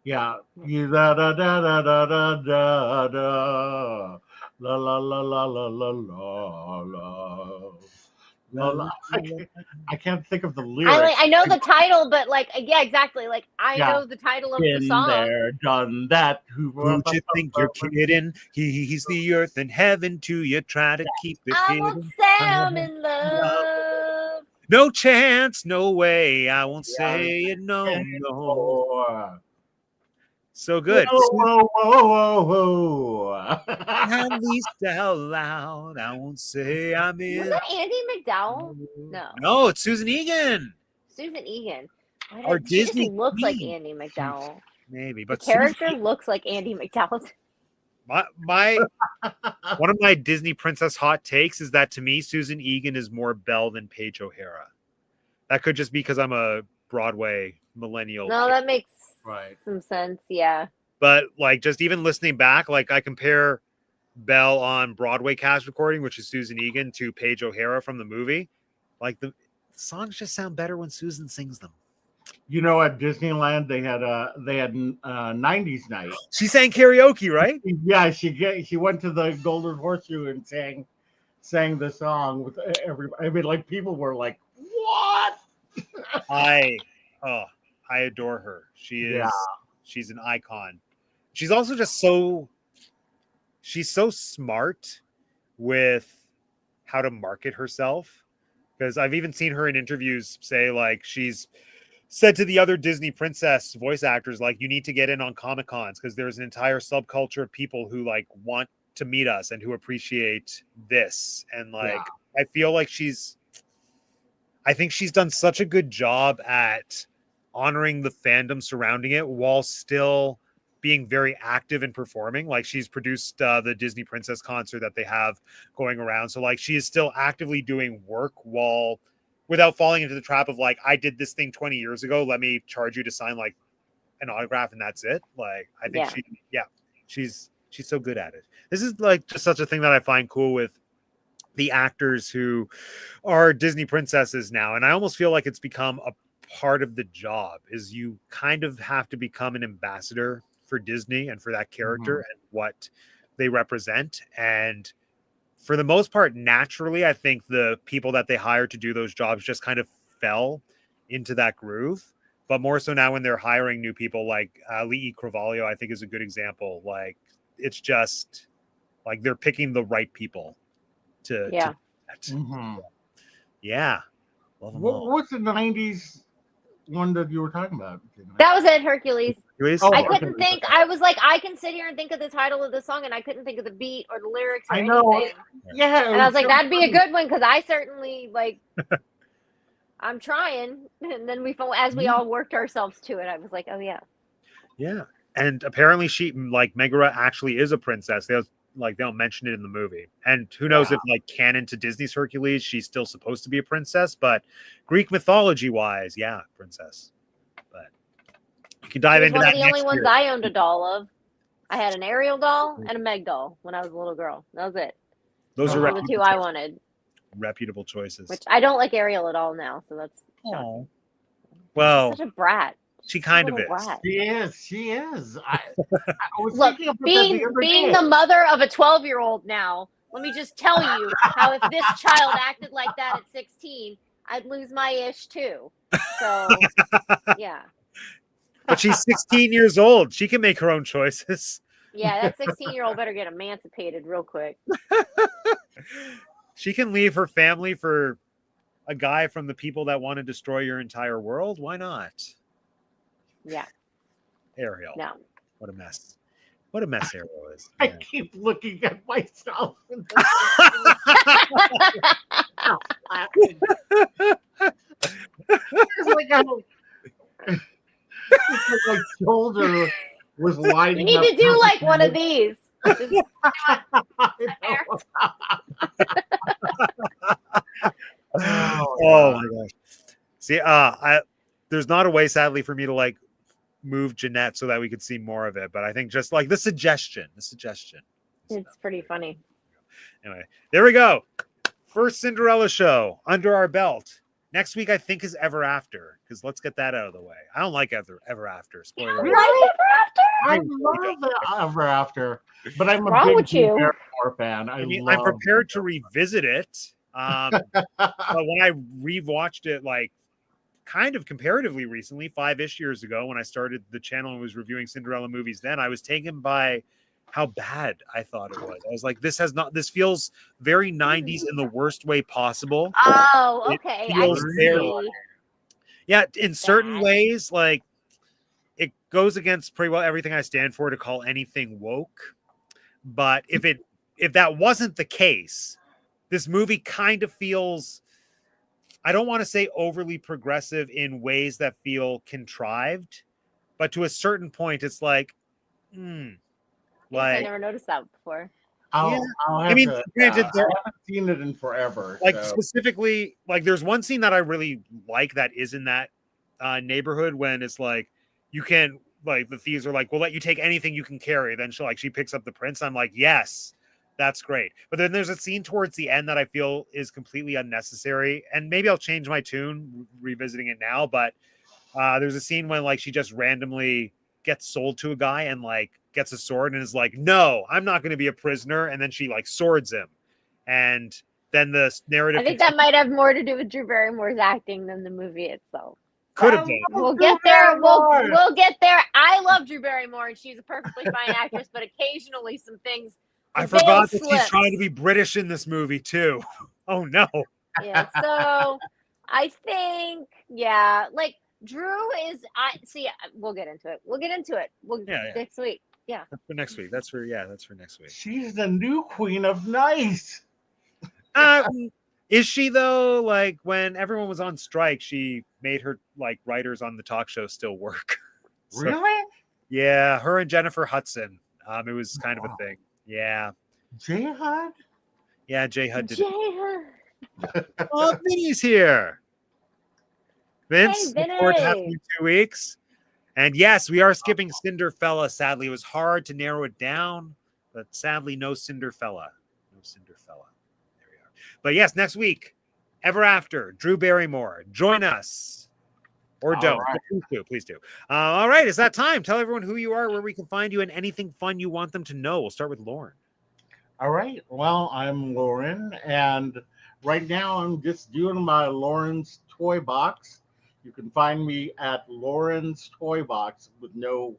Yeah. You da da da da da da da da la la la la la la la la. I can't think of the lyrics. I know the title, but like, yeah, exactly. Like, I know the title of the song. Been there, done that. Who'd you think you're kidding? He's the earth and heaven too. You try to keep it I hidden. won't say I'm in love. No chance, no way. I won't say it. No. So good. Whoa. At least out loud, I won't say I'm in. Was that Andy McDowell? No, it's Susan Egan. Susan Egan. Our She Disney just looks queen. like Andy McDowell. Maybe, but the character looks like Andy McDowell. My one of my Disney princess hot takes is that to me, Susan Egan is more Belle than Paige O'Hara. That could just be because I'm a Broadway millennial. No, kid. that makes some sense. Yeah. But like, just even listening back, like I compare Belle on Broadway cast recording, which is Susan Egan, to Paige O'Hara from the movie. Like the songs just sound better when Susan sings them. You know, at Disneyland they had 90s night. She sang karaoke, right? Yeah, she went to the Golden Horseshoe and sang the song with everybody. I mean, like people were like, "What?" I adore her. She's an icon. She's also just so smart with how to market herself. Because I've even seen her in interviews say like she's said to the other Disney princess voice actors, like, you need to get in on Comic Cons because there's an entire subculture of people who like want to meet us and who appreciate this. And like, I feel like I think she's done such a good job at honoring the fandom surrounding it while still being very active in performing. Like she's produced the Disney Princess concert that they have going around. So like she is still actively doing work without falling into the trap of like, I did this thing 20 years ago. Let me charge you to sign like an autograph and that's it. Like, I think she's so good at it. This is like just such a thing that I find cool with the actors who are Disney princesses now. And I almost feel like it's become a part of the job is you kind of have to become an ambassador for Disney and for that character and what they represent. And for the most part, naturally, I think the people that they hired to do those jobs just kind of fell into that groove. But more so now when they're hiring new people, like Lee Carvalho, I think is a good example. Like it's just like they're picking the right people to Mm-hmm. yeah. What was the 90s one that you were talking about? That was it, Hercules. Hercules? Oh, I okay. couldn't think. I was like, I can sit here and think of the title of the song, and I couldn't think of the beat or the lyrics or I know. anything. Yeah, And I was like, so that'd be a funny. good one because I certainly like. I'm trying, and then as we all worked ourselves to it, I was like, oh yeah. Yeah. And apparently she, like, Megara actually is a princess. They don't mention it in the movie. And who knows if, like, canon to Disney's Hercules, she's still supposed to be a princess, but Greek mythology wise, yeah, princess. But you can dive She was into one that of the only next ones year. I owned a doll of. I had an Ariel doll and a Meg doll when I was a little girl. That was it. Those are Those were the two I wanted. reputable choices. Which I don't like Ariel at all now, so that's shocking. Well, She's such a brat. she She's kind a of little is. brat. She is. I was Look, thinking about that being the other being day. the mother of a 12-year-old now, let me just tell you how if this child acted like that at 16, I'd lose my ish too. So yeah. But she's 16 years old. She can make her own choices. Yeah, that 16-year-old better get emancipated real quick. She can leave her family for a guy from the people that want to destroy your entire world. Why not? Yeah. Ariel. No. What a mess. What a mess Ariel is. I Yeah. keep looking at myself. And it's like my shoulder was lighting You need up. to do like one of these. Just Oh my gosh. See, there's not a way, sadly, for me to like move Jeanette so that we could see more of it. But I think just like the suggestion. It's pretty funny. Anyway, there we go. First Cinderella show under our belt. Next week, I think, is Ever After, because let's get that out of the way. I don't like Ever After. Spoiler. Like Ever After? I love the Ever After, but I'm a Wrong big with you? Drew Barrymore fan. I'm prepared to revisit it. But when I rewatched it, like kind of comparatively recently, 5-ish years ago, when I started the channel and was reviewing Cinderella movies, then I was taken by how bad I thought it was. I was like, this feels very 90s in the worst way possible. Oh, okay. I feels can very- see. Yeah, in certain Bad. ways, like it goes against pretty well everything I stand for to call anything woke. But if that wasn't the case, this movie kind of feels, I don't want to say overly progressive in ways that feel contrived, but to a certain point, it's like, I like never noticed that before. I'll have I mean, to, granted, I haven't seen it in forever. like so. specifically, like there's one scene that I really like that is in that neighborhood when it's like you can, like the thieves are like, we'll let you take anything you can carry. Then she picks up the prince. I'm like, yes, that's great. But then there's a scene towards the end that I feel is completely unnecessary, and maybe I'll change my tune revisiting it now. But there's a scene when like she just randomly gets sold to a guy and like gets a sword and is like, no, I'm not going to be a prisoner, and then she like swords him, and then the narrative. I think that might have more to do with Drew Barrymore's acting than the movie itself. Could have been. We'll get there. We'll get there. I love Drew Barrymore, and she's a perfectly fine actress, but occasionally some things. I forgot that she's trying to be British in this movie too. Oh no. Yeah. So I think, yeah, like Drew is. We'll get into it. Next week. Yeah. That's for next week. That's for next week. She's the new queen of nice. Is she though? Like when everyone was on strike, she made her like writers on the talk show still work. So, Really? yeah, her and Jennifer Hudson. It was kind of a thing. Yeah. J Hud? Yeah, J Hud did Jay, it. Oh, Vinny's here. Vince, Hey, look forward to Vinny. having you in 2 weeks. And yes, we are skipping Cinderella. Sadly, it was hard to narrow it down, but sadly, no Cinderella. No Cinderella. There we are. But yes, next week, Ever After, Drew Barrymore. Join us. Or don't. Right. Please do. All right, it's that time. Tell everyone who you are, where we can find you, and anything fun you want them to know. We'll start with Lauren. All right. Well, I'm Lauren, and right now I'm just doing my Lauren's Toy Box. You can find me at Lauren's Toy Box with no,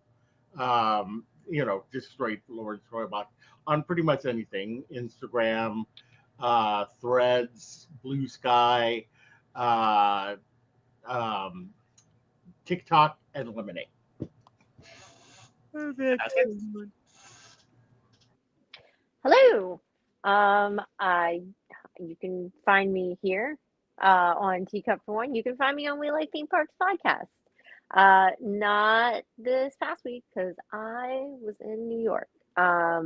just straight Lauren's Toy Box on pretty much anything. Instagram, Threads, Blue Sky, TikTok, and Lemonade. Perfect. That's it. Hello. You can find me here on Teacup for One. You can find me on We Like Theme Parks podcast. Not this past week because I was in New York. Yeah,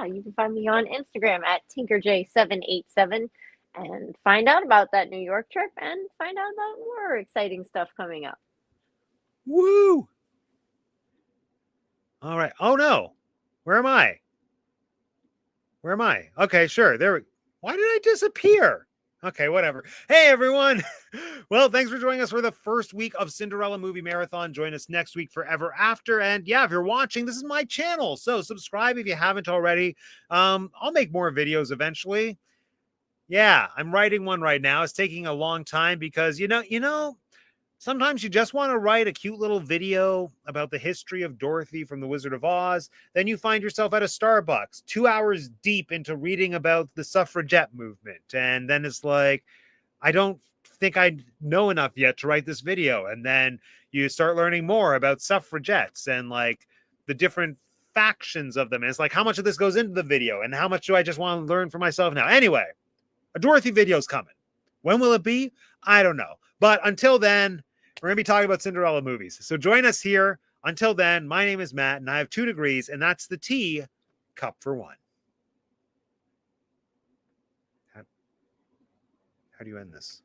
you can find me on Instagram at TinkerJ787 and find out about that New York trip and find out about more exciting stuff coming up. Woo! All right. Oh no. Where am I? Where am I? Okay, sure. Why did I disappear? Okay, whatever. Hey, everyone. Well, thanks for joining us for the first week of Cinderella Movie Marathon. Join us next week for Ever After. And yeah, if you're watching, this is my channel. So subscribe if you haven't already. I'll make more videos eventually. Yeah, I'm writing one right now. It's taking a long time because, sometimes you just want to write a cute little video about the history of Dorothy from The Wizard of Oz. Then you find yourself at a Starbucks 2 hours deep into reading about the suffragette movement. And then it's like, I don't think I know enough yet to write this video. And then you start learning more about suffragettes and like the different factions of them. And it's like, how much of this goes into the video? And how much do I just want to learn for myself now? Anyway, a Dorothy video is coming. When will it be? I don't know. But until then, we're going to be talking about Cinderella movies. So join us here. Until then, my name is Matt, and I have 2 degrees, and that's the Tea Cup for One. How do you end this?